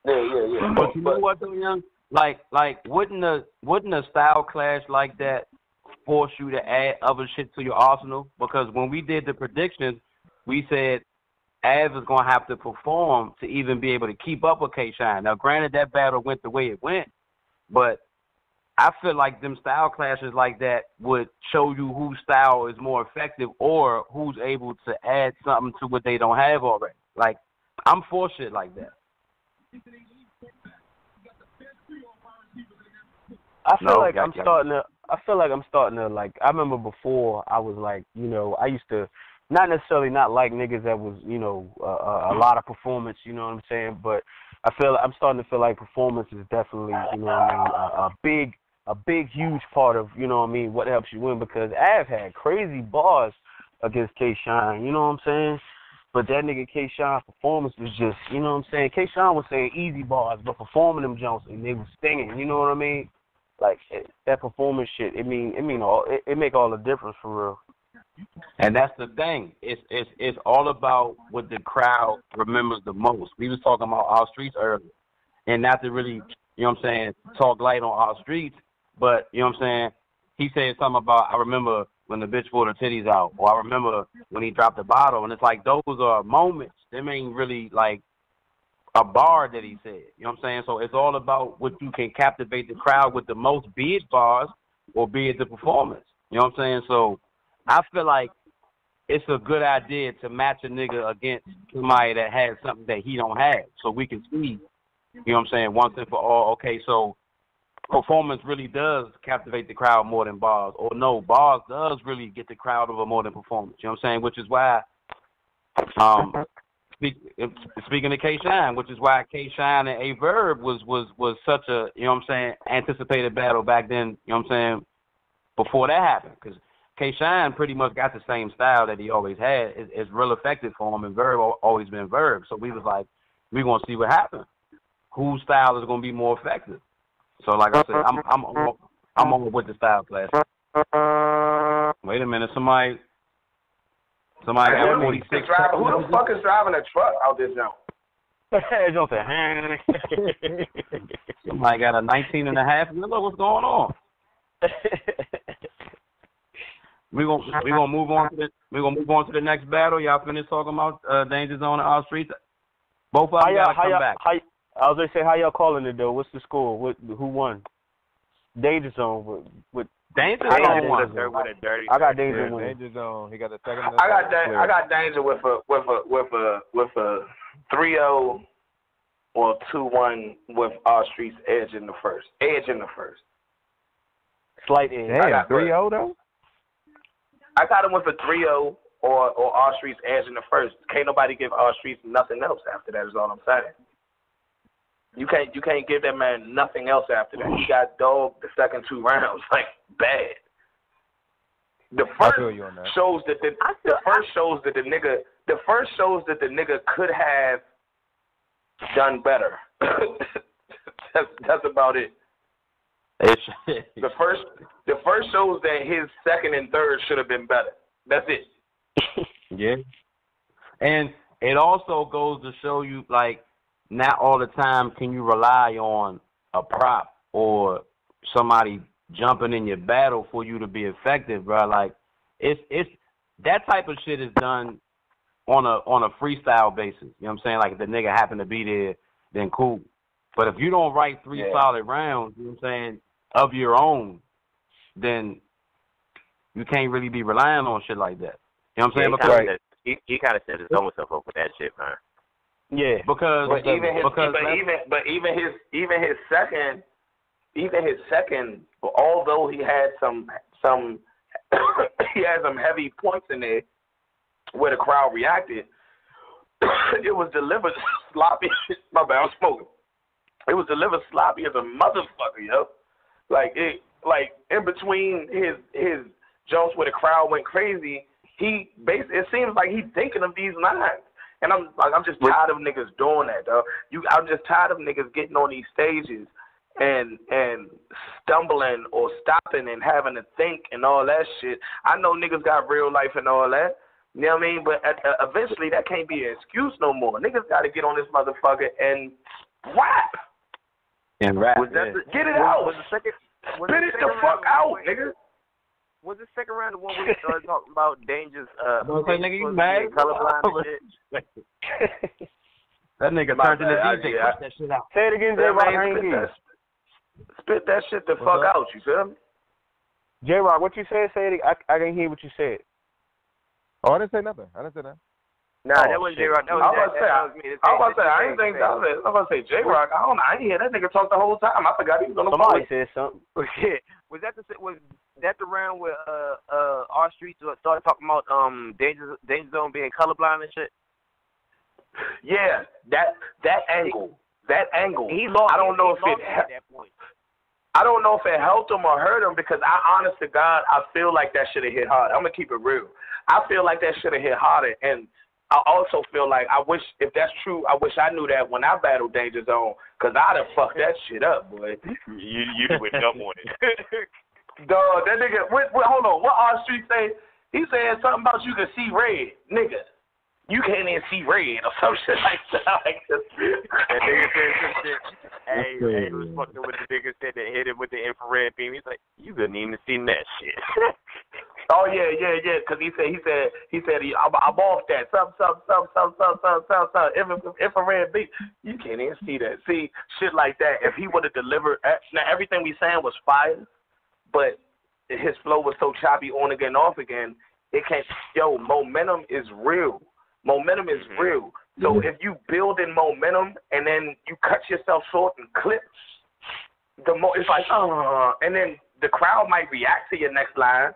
Yeah. But you know what though, young? Like wouldn't a style clash like that force you to add other shit to your arsenal? Because when we did the predictions, we said Av is going to have to perform to even be able to keep up with K-Shine. Now, granted, that battle went the way it went, but I feel like them style clashes like that would show you whose style is more effective or who's able to add something to what they don't have already. Like, I'm for shit like that. I feel like I'm starting to like, I remember before I was like, you know, I used to not necessarily not like niggas that was, you know, a lot of performance, you know what I'm saying? But I'm starting to feel like performance is definitely, you know what I mean, a big, huge part of, you know what I mean, what helps you win, because Av had crazy bars against K-Shine. You know what I'm saying? But that nigga K-Shine's performance was just, you know what I'm saying? K-Shine was saying easy bars, but performing them Jones, and they was stinging. You know what I mean? Like that performance shit. It make all the difference for real. And that's the thing. It's all about what the crowd remembers the most. We was talking about R.Streetz earlier, and not to really, you know what I'm saying, talk light on R.Streetz, but you know what I'm saying. He said something about, I remember when the bitch pulled her titties out, or I remember when he dropped the bottle, and it's like those are moments. Them ain't really like a bar that he said. You know what I'm saying? So it's all about what you can captivate the crowd with the most, be it bars or be it the performance. You know what I'm saying? So I feel like it's a good idea to match a nigga against somebody that has something that he don't have, so we can see, you know what I'm saying, once and for all, okay, so performance really does captivate the crowd more than bars, or no, bars does really get the crowd over more than performance. You know what I'm saying? Which is why, speaking of K-Shine, which is why K-Shine and A-Verb was such a, you know what I'm saying, anticipated battle back then, you know what I'm saying, before that happened. Because K-Shine pretty much got the same style that he always had. It's real effective for him, and Verb always been Verb. So we was like, we're going to see what happens. Whose style is going to be more effective? So like I said, I'm on with the style class. Wait a minute, somebody got 46. Who the fuck is driving a truck out this zone? Somebody got a 19 and a half. Look what's going on. We're gonna move on to the next battle. Y'all finished talking about Danger Zone and R.Streetz. Both of them gotta come back. I was gonna say, how y'all calling it though? What's the score? Who won? Danger Zone with Danger Zone won. I got Danger winning. Danger Zone. He got the second. I got Danger with a 3-0 or 2-1 with R.Streetz edge in the first. Slight edge. Damn, 3-0 though. I got him with a 3-0 or R.Streetz edge in the first. Can't nobody give R.Streetz nothing else after that. Is all I'm saying. You can't give that man nothing else after that. He got dogged the second 2 rounds like bad. The first shows that the nigga could have done better. That's about it. The first shows that his second and third should have been better. That's it. Yeah. And it also goes to show you, like, not all the time can you rely on a prop or somebody jumping in your battle for you to be effective, bro. Like, it's that type of shit is done on a freestyle basis. You know what I'm saying? Like, if the nigga happen to be there, then cool. But if you don't write 3 solid rounds, you know what I'm saying, of your own, then you can't really be relying on shit like that. You know what I'm saying? He kind of set his own self up with that shit, man. Yeah, because even his second, although he had some he had some heavy points in there where the crowd reacted, it was delivered sloppy. My bad, I'm smoking. It was delivered sloppy as a motherfucker, yo. Like in between his jumps where the crowd went crazy, it seems like he's thinking of these lines. And I'm just tired of niggas doing that, though. I'm just tired of niggas getting on these stages and stumbling or stopping and having to think and all that shit. I know niggas got real life and all that. You know what I mean? But eventually that can't be an excuse no more. Niggas got to get on this motherfucker and rap. And rap. Get it out. Spit it the fuck out, nigga. Was the second round the one where we started talking about Danger's nigga, you mad? Colorblind and shit? That nigga turned into DJ. Push that shit out. Say it again, J-Rock. Spit that shit the fuck out, you feel me? J-Rock, what you said? Say it. I didn't hear what you said. Oh, I didn't say nothing. Nah, that wasn't J-Rock. That was me. I was about to say J-Rock. I didn't hear that nigga talk the whole time. I forgot he was on the phone. Somebody said something. Was that the round where R.Streetz started talking about Danger Zone being colorblind and shit? Yeah, that angle. He lost. I don't know if it helped him or hurt him, because I honest to God, I feel like that should have hit hard. I'm gonna keep it real. I feel like that should have hit harder. And I also feel like if that's true, I wish I knew that when I battled Danger Zone, because I'd have fucked that shit up, boy. You went dumb on it. Dog, that nigga, hold on, what R.Streetz say? He said something about you can see red. Nigga, you can't even see red or some shit like that. That nigga said some shit. Hey, it was fucked up with the nigga said that hit him with the infrared beam. He's like, you couldn't even see that shit. Oh yeah, because he said I'm off that some infrared beam. You can't even see that. See shit like that. If he would have delivered, now everything we saying was fire, but his flow was so choppy on again, off again. It can't. Yo, momentum is real. Momentum is real. So if you build in momentum and then you cut yourself short in clips, it's like and then the crowd might react to your next line.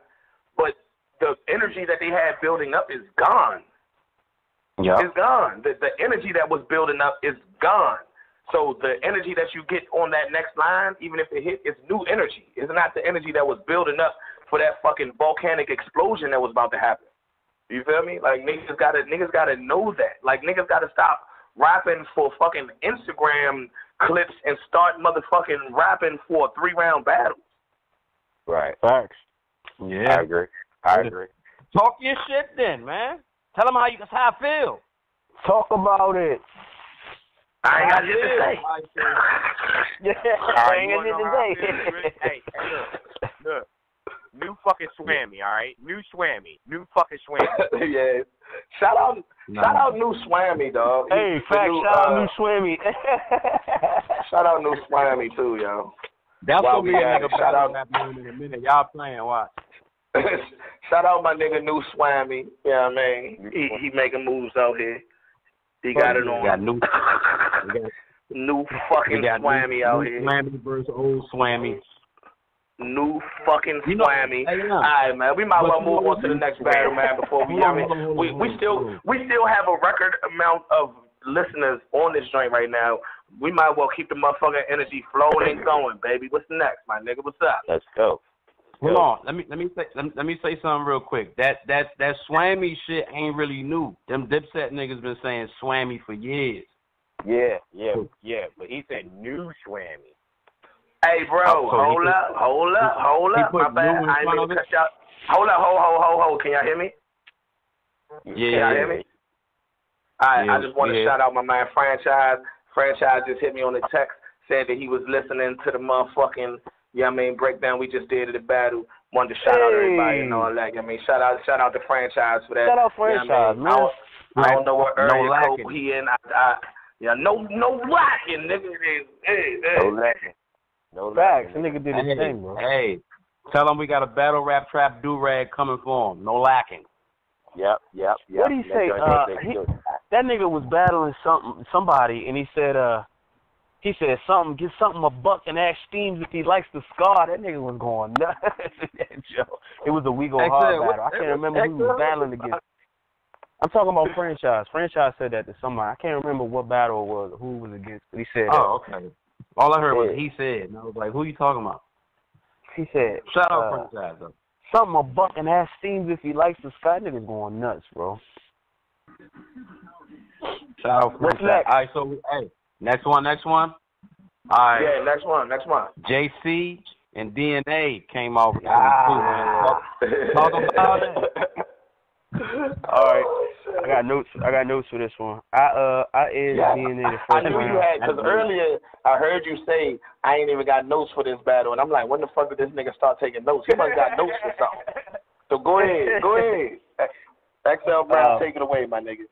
But the energy that they had building up is gone. Yeah. It's gone. The energy that was building up is gone. So the energy that you get on that next line, even if it hit, it's new energy. It's not the energy that was building up for that fucking volcanic explosion that was about to happen. You feel me? Like niggas gotta know that. Like niggas gotta stop rapping for fucking Instagram clips and start motherfucking rapping for a 3-round battle. Right. Facts. Yeah. I agree. Talk your shit then, man. Tell them that's how I feel. Talk about it. I ain't got shit to say. I ain't got shit to say. Hey, look. New fucking Swammy, all right? New fucking Swammy. Yeah. Shout out New Swammy, dog. Hey, fact, shout out New Swammy. Shout out New Swammy, too, yo. That's what we had. Shout out in a minute. Y'all playing, watch. Shout out my nigga New Swammy. You know what I mean? He making moves out here. He got it on. New fucking Swammy out here. Swammy versus old Swammy. New fucking Swammy. All right, man. We might well move on to the next battle, man. Before we still have a record amount of listeners on this joint right now. We might well keep the motherfucking energy flowing and going, baby. What's next, my nigga? What's up? Let's go. Hold on. Let me say something real quick. That Swammy shit ain't really new. Them Dipset niggas been saying Swammy for years. Yeah. But he said new Swammy. Hey, bro, hold up. My bad. I ain't mean to cut y'all. Hold up, hold. Can y'all hear me? Yeah. Can y'all hear me? All right, I just want to shout out my man Franchise. Franchise just hit me on the text, said that he was listening to the motherfucking, breakdown we just did at the battle. Wanted to shout out everybody and all that. Shout out to Franchise for that. Shout out Franchise, man. I don't know what area code he in. No lacking, nigga. Hey. No lacking. No facts. The nigga did his thing, bro. Hey, tell him we got a battle rap trap do-rag coming for him. No lacking. Yep. What did he say? That nigga was battling somebody, and he said something, get something a buck and ask Steams if he likes the scar. That nigga was going nuts. It was a We Go Hard battle. I can't remember who he was battling against. I'm talking about Franchise. Franchise said that to somebody. I can't remember what battle it was, who was against, but he said okay. All I heard was he said, and I was like, who you talking about? He said, shout out Franchise, though. Something a buck and ask Steams if he likes the sky. Niggas going nuts, bro. Shout out What's next? All right, so, hey, next one. All right. Yeah, next one. JC and DNA came off. Talk about it. All right. I got notes for this one. I DNA the first I knew you had, because earlier I heard you say I ain't even got notes for this battle, and I'm like, when the fuck did this nigga start taking notes? He must got notes for something. So go ahead. XL Brown, take it away, my nigga.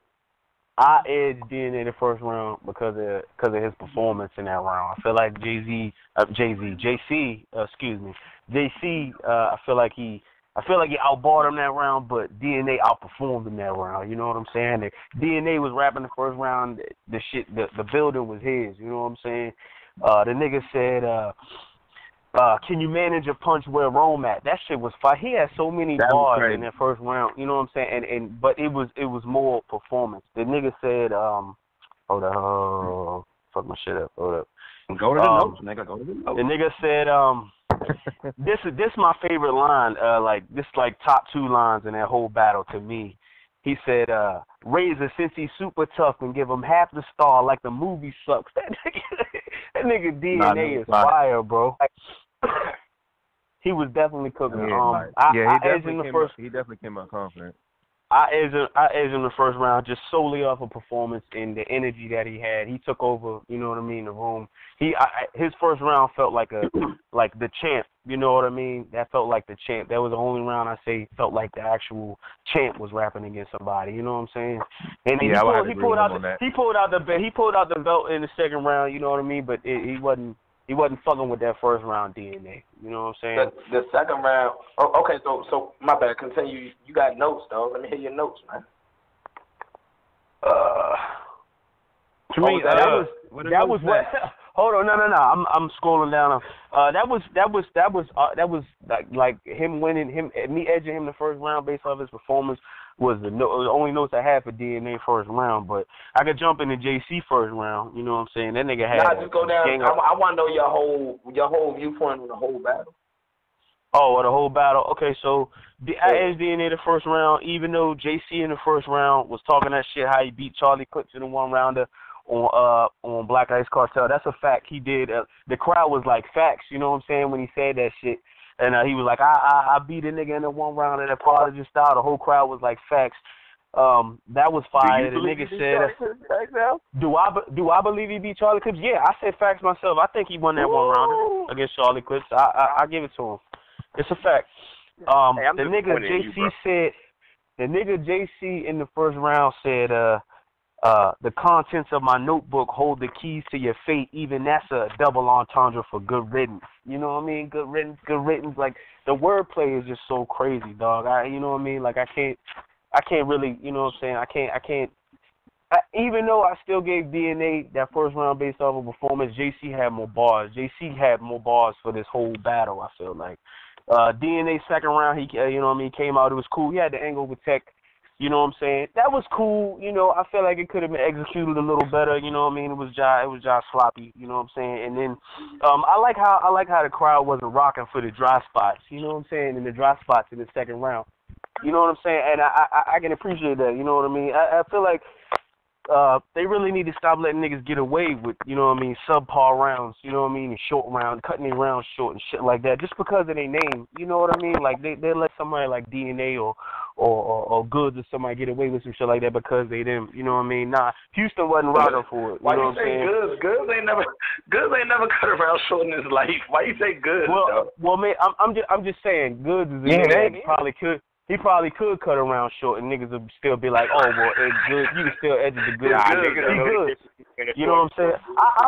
I edged DNA the first round because of his performance in that round. I feel like JC, I feel like he outbarred him that round, but DNA outperformed him that round. You know what I'm saying? DNA was rapping the first round. The building was his. You know what I'm saying? The nigga said, "Can you manage a punch where Rome at?" That shit was fire. He had so many bars in that first round. You know what I'm saying? But it was more performance. The nigga said, "Hold up, fuck my shit up. Hold up." Go to the notes, nigga. Go to the notes. The nigga said, this my favorite line. This top 2 lines in that whole battle to me. He said, Razor, since he's super tough, and give him half the star like the movie sucks. That nigga DNA is fire, bro. He was definitely cooking. He definitely came out confident. I edged him the first round just solely off of performance and the energy that he had. He took over, you know what I mean, the room. His first round felt like the champ, you know what I mean? That felt like the champ. That was the only round I say felt like the actual champ was rapping against somebody, you know what I'm saying? And he pulled out the belt in the second round, you know what I mean? But he wasn't fucking with that first round DNA. You know what I'm saying? The second round. Oh, okay. So my bad. Continue. You got notes, though. Let me hear your notes, man. To me, that was what. Hold on, no. I'm scrolling down. That was like him winning, me edging him the first round based off his performance was the only notes I had for DNA first round. But I could jump into JC first round. You know what I'm saying? That nigga had. Nah, just go down. I want to know your whole viewpoint on the whole battle. Oh, the whole battle. Okay, so I edged DNA the first round, even though JC in the first round was talking that shit how he beat Charlie Clips in the one rounder on Black Ice Cartel. That's a fact. He did. The crowd was like facts. You know what I'm saying when he said that shit. And he was like, I beat a nigga in the one round of that Prodigy style. The whole crowd was like facts. That was fire. The nigga said, do I believe he beat Charlie Clips? Yeah, I said facts myself. I think he won that one rounder against Charlie Clips. I give it to him. It's a fact. The nigga JC in the first round said, the contents of my notebook hold the keys to your fate. Even that's a double entendre for good riddance. You know what I mean? Good riddance. Like the wordplay is just so crazy, dog. You know what I mean? Like I can't really, you know what I'm saying? I can't. Even though I still gave DNA that first round based off of performance, JC had more bars. JC had more bars for this whole battle. I feel like DNA second round, he, you know what I mean? Came out. It was cool. He had the angle with Tech. You know what I'm saying? That was cool. You know, I feel like it could have been executed a little better. You know what I mean? It was just sloppy. You know what I'm saying? And then I like how the crowd wasn't rocking for the dry spots. You know what I'm saying? In the dry spots in the second round. You know what I'm saying? And I can appreciate that. You know what I mean? I feel like they really need to stop letting niggas get away with, you know what I mean, subpar rounds, you know what I mean, and short rounds, cutting their rounds short and shit like that, just because of their name, you know what I mean? Like, they let somebody like DNA or Goods or somebody get away with some shit like that because they didn't, you know what I mean? Nah, Houston wasn't rocking for it. Why you say Goods? Goods ain't never cut around short in his life. Why you say Goods, though? Well, man, I'm just saying, Goods is a nigga that probably could. He probably could cut around short, and niggas would still be like, "Oh, well, it's good. You can still edge the good. Good. You know what I'm saying? I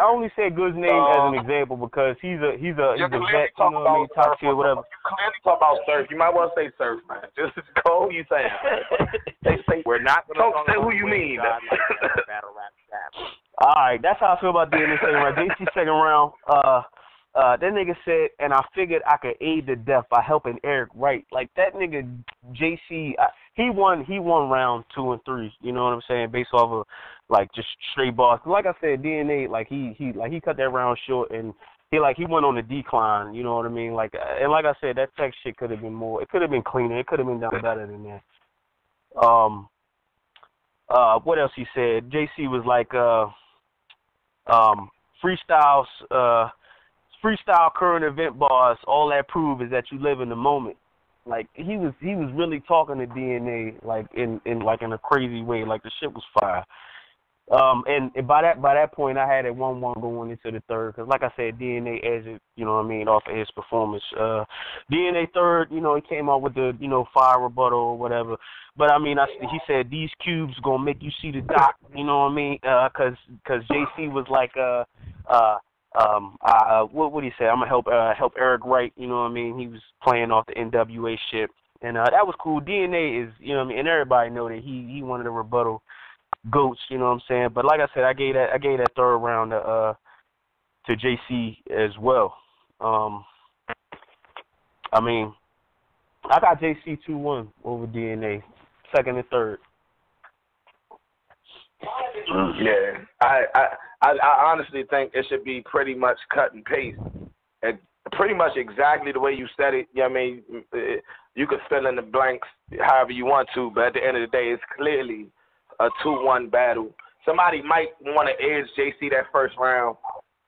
only said Good's name as an example because he's a vet. You know what I mean? Top tier, whatever. You clearly talk about Surf. You might well say Surf, man. Just go. Who you saying? They say we're not going to say who you mean. All right, that's how I feel about doing this second round. JC second round. That nigga said, and I figured I could aid the death by helping Eric Wright. Like that nigga JC, he won round 2 and 3. You know what I'm saying? Based off of like just straight bars. Like I said, DNA, like he cut that round short and he went on the decline. You know what I mean? Like and like I said, that tech shit could have been more. It could have been cleaner. It could have been done better than that. What else he said? JC was like freestyle current event bars, all that prove is that you live in the moment. Like he was really talking to DNA like in a crazy way. Like the shit was fire. And by that point I had it 1-1 going into the third because like I said, DNA edged, you know what I mean, off of his performance. DNA third, you know, he came out with the, you know, fire rebuttal or whatever. But I mean, he said these cubes gonna make you see the doc, you know what I mean? Cause JC was like what did he say? I'm gonna help Eric Wright. You know what I mean? He was playing off the NWA shit, and that was cool. DNA is, you know what I mean, and everybody know that he one of the rebuttal goats. You know what I'm saying? But like I said, I gave that third round to JC as well. I mean, I got JC 2-1 over DNA, second and third. Yeah, I honestly think it should be pretty much cut and paste. pretty much exactly the way you said it. You know what I mean? You could fill in the blanks however you want to, but at the end of the day, it's clearly a 2-1 battle. Somebody might want to edge JC that first round,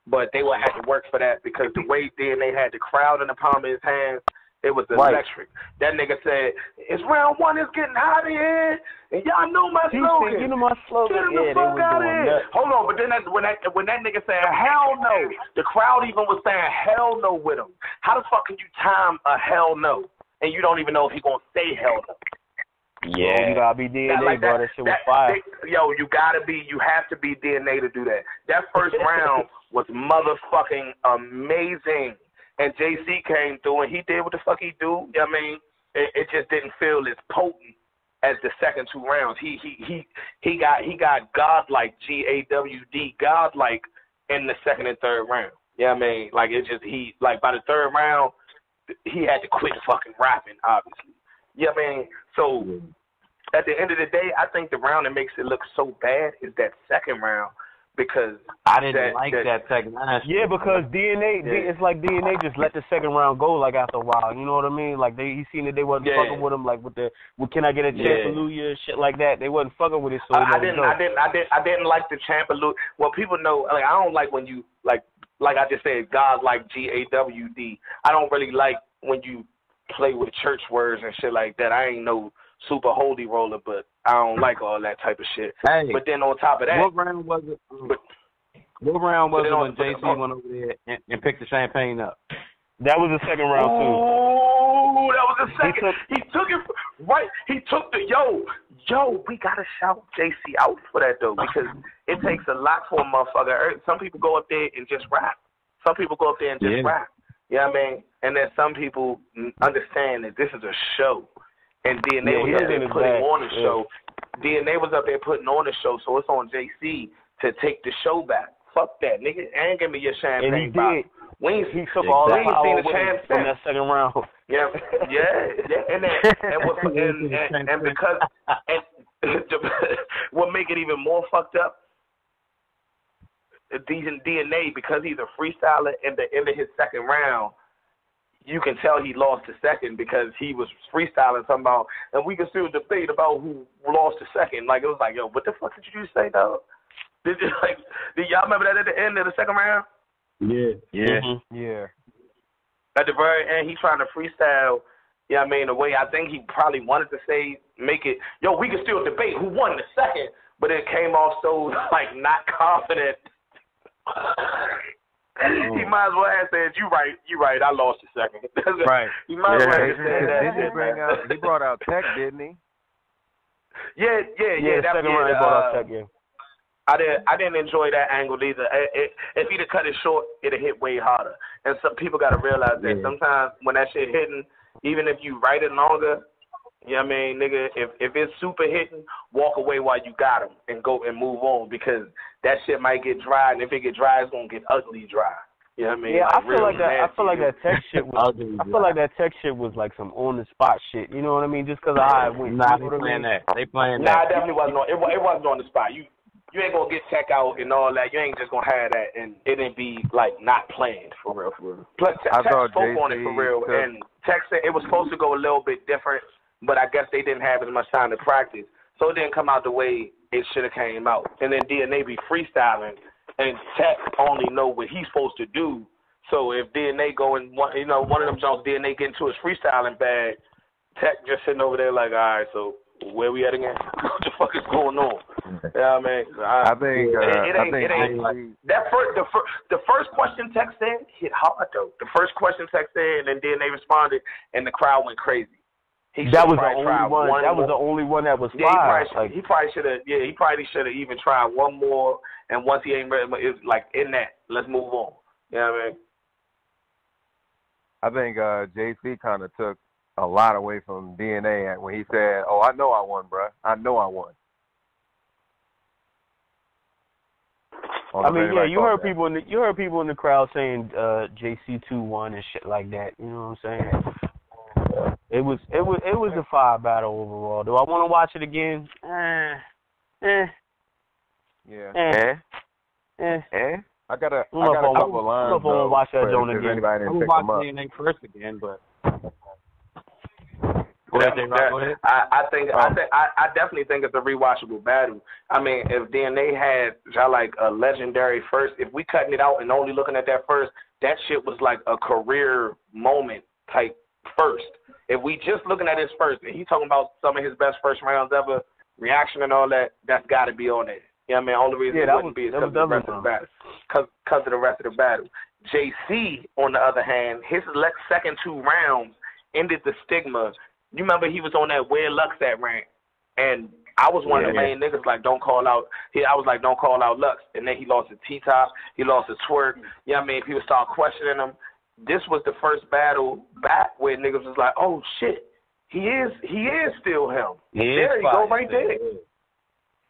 but they would have to work for that because the way DNA had the crowd in the palm of his hands, it was electric. That nigga said, "It's round 1, it's getting hot in here, and y'all know my slogan. Said, you know my slogan. Get the fuck out of here." Hold on, but then when that nigga said, "Hell no," the crowd even was saying, "Hell no" with him. How the fuck can you time a hell no, and you don't even know if he gonna say hell no? Yeah, you gotta be DNA, bro. That shit was fire. You have to be DNA to do that. That first round was motherfucking amazing. And JC came through and he did what the fuck he do. You know what I mean? It just didn't feel as potent as the second 2 rounds. He got godlike, GAWD, godlike in the second and third round. You know what I mean? Like by the third round, he had to quit fucking rapping, obviously. You know what I mean? So at the end of the day, I think the round that makes it look so bad is that second round because I didn't like that second round. Yeah, because DNA, it's like DNA just let the second round go like after a while. You know what I mean? Like he seen that they wasn't fucking with him, like with the can I get a Champalooya shit like that. They wasn't fucking with it. So I didn't like the Champalooya. Well, people know like I don't like when you like I just said God like GAWD. I don't really like when you play with church words and shit like that. I ain't no super holy roller, but I don't like all that type of shit. Hey, but then on top of that, what round was it? What round was it when JC went over there and picked the champagne up? That was the second round too. Oh, that was the second. He took it right. He took the yo. We gotta shout JC out for that though because it takes a lot for a motherfucker. Some people go up there and just rap. Some people go up there and just rap. You know what I mean? And then some people understand that this is a show. And DNA was up there putting on the show. DNA was up there putting on the show, so it's on JC to take the show back. Fuck that, nigga. And give me your champagne. And he did. He took all the power from that second round. Yeah. And because what make it even more fucked up, DNA, because he's a freestyler in the end of his second round, you can tell he lost the second because he was freestyling something about, and we can still debate about who lost the second. Like, it was like, yo, what the fuck did you just say, dog? Did y'all remember that at the end of the second round? Yeah. Mm-hmm. Yeah. At the very end, he's trying to freestyle, you know what I mean, the way I think he probably wanted to say, make it, yo, we can still debate who won the second, but it came off so, like, not confident. He might as well have said, you right, I lost the second. Right. He might as well have said that. He brought out Tech, didn't he? Yeah. That second round he brought out Tech, yeah. I didn't enjoy that angle either. If he'd have cut it short, it'd have hit way harder. And some people got to realize that sometimes when that shit hitting, even if you write it longer, you know what I mean, nigga, if it's super hitting, walk away while you got him and go and move on because that shit might get dry, and if it get dry, it's gonna get ugly dry. You know what I mean? Yeah, like, I feel like that tech shit was. I feel like that tech shit was like some on the spot shit. You know what I mean? Just because of how it went. Nah, they playing that. It definitely wasn't on. It wasn't on the spot. You ain't gonna get Tech out and all that. You ain't just gonna have that, and it didn't be like not planned for real. Plus, Tech spoke on it for real, and Tech said it was supposed to go a little bit different, but I guess they didn't have as much time to practice, so it didn't come out the way it should have came out. And then DNA be freestyling, and Tech only know what he's supposed to do. So if DNA going, one of them jumps, DNA get into his freestyling bag, Tech just sitting over there like, all right, so where we at again? What the fuck is going on? Yeah, man. I think the first question Tech said hit hard though. The first question Tech said, and then DNA responded, and the crowd went crazy. That was the only one. That was the only one that was fire. He probably should have. Yeah, he probably should have even tried one more. And once he ain't ready, it's like in that. Let's move on. You know what I mean? I think JC kind of took a lot away from DNA when he said, "Oh, I know I won, bruh. I know I won." I mean, yeah, you heard people in the crowd saying JC 2-1 and shit like that. You know what I'm saying? It was a fire battle overall. Do I want to watch it again? Yeah. I got a couple lines. I don't know if I want to watch that joint again. again. Anybody didn't I'm pick them up. watching DNA first again, but. I definitely think it's a rewatchable battle. I mean, if DNA had like a legendary first, if we cutting it out and only looking at that first, that shit was like a career moment type first. If we just looking at his first, and he talking about some of his best first rounds ever, reaction and all that, that's got to be on there. You know what I mean? Only reason it wouldn't be is because of the rest of the battle. Because of the rest of the battle. JC, on the other hand, his second 2 rounds ended the stigma. You remember he was on that Where Lux at rant, and I was one of the main niggas like, don't call out. I was like, don't call out Lux, and then he lost to T-Top, he lost to Twerk. You know what I mean? People start questioning him. This was the first battle back where niggas was like, oh shit, he is still him. There you go right there.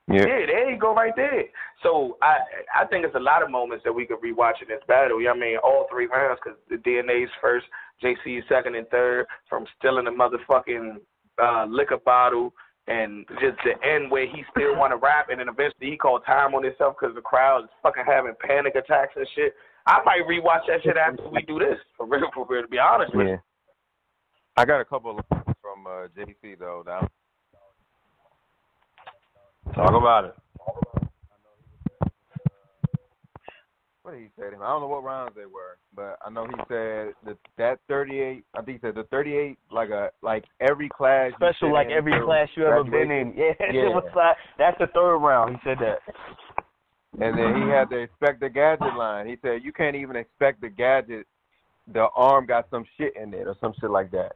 Yeah, there you go right there. So I think it's a lot of moments that we could rewatch in this battle. You know what I mean? All 3 rounds, because the DNA's first, JC's second and third, from stealing the motherfucking liquor bottle, and just the end where he still want to rap, and then eventually he called time on himself because the crowd is fucking having panic attacks and shit. I might rewatch that shit after we do this, for real, to be honest with you. I got a couple of lines from JC, though. Now. Talk about it. What did he say to him? I don't know what rounds they were, but I know he said that 38. I think he said the 38 like every class. Special like every class you ever been in. Yeah. It was like, that's the 3rd round. He said that. And then he had the expect the gadget line. He said you can't even expect the gadget. The arm got some shit in it or some shit like that.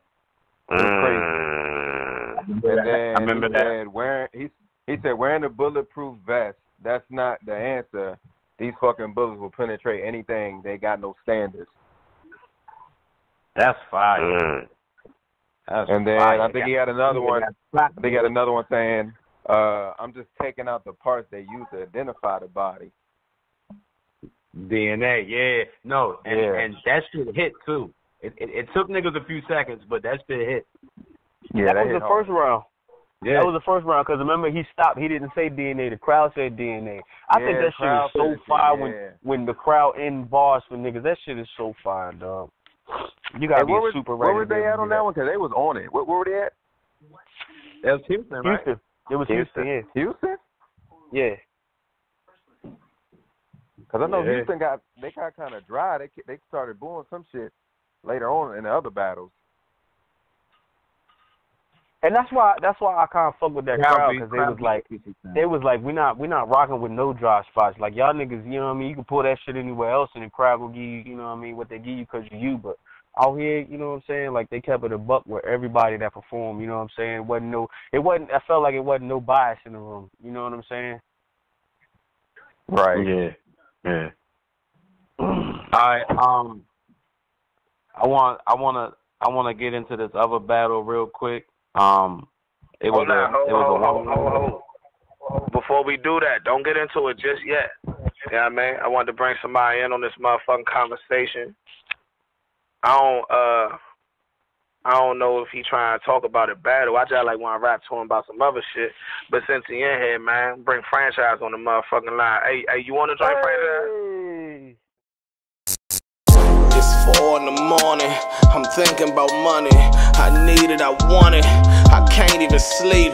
It was crazy. And then I remember that. He said wearing a bulletproof vest. That's not the answer. These fucking bullets will penetrate anything. They got no standards. That's fire. And then I think he had another one. I think he had another one saying, I'm just taking out the parts they use to identify the body. DNA, yeah. No, and that shit hit, too. It took niggas a few seconds, but that shit hit. Yeah, that was the first round. Yeah. That was the first round, because remember, he stopped. He didn't say DNA. The crowd said DNA. I think that shit is so fire when the crowd in bars for niggas. That shit is so fire, dog. You got to be a super ready. Where were they at on that one? Because they was on it. Where were they at? That was Houston, right? Houston. It was Houston, yeah. Houston? Yeah. Because I know Houston got kind of dry. They started booing some shit later on in the other battles. And that's why I kind of fuck with that crowd, because they was like we not rocking with no dry spots. Like y'all niggas, you know what I mean? You can pull that shit anywhere else, and the crowd will give you, you know what I mean, what they give you because you. But out here, you know what I'm saying? Like they kept it a buck with everybody that performed. You know what I'm saying? I felt like it wasn't no bias in the room. You know what I'm saying? Right. Yeah. All right. I want to get into this other battle real quick. Hold on. Before we do that, don't get into it just yet. You know what I mean? I wanted to bring somebody in on this motherfucking conversation. I don't know if he trying to talk about a battle. I just like want to rap to him about some other shit. But since he in here, man, bring Franchise on the motherfucking line. Hey, you want to join Franchise? It's 4 in the morning, I'm thinking about money. I need it, I want it, I can't even sleep.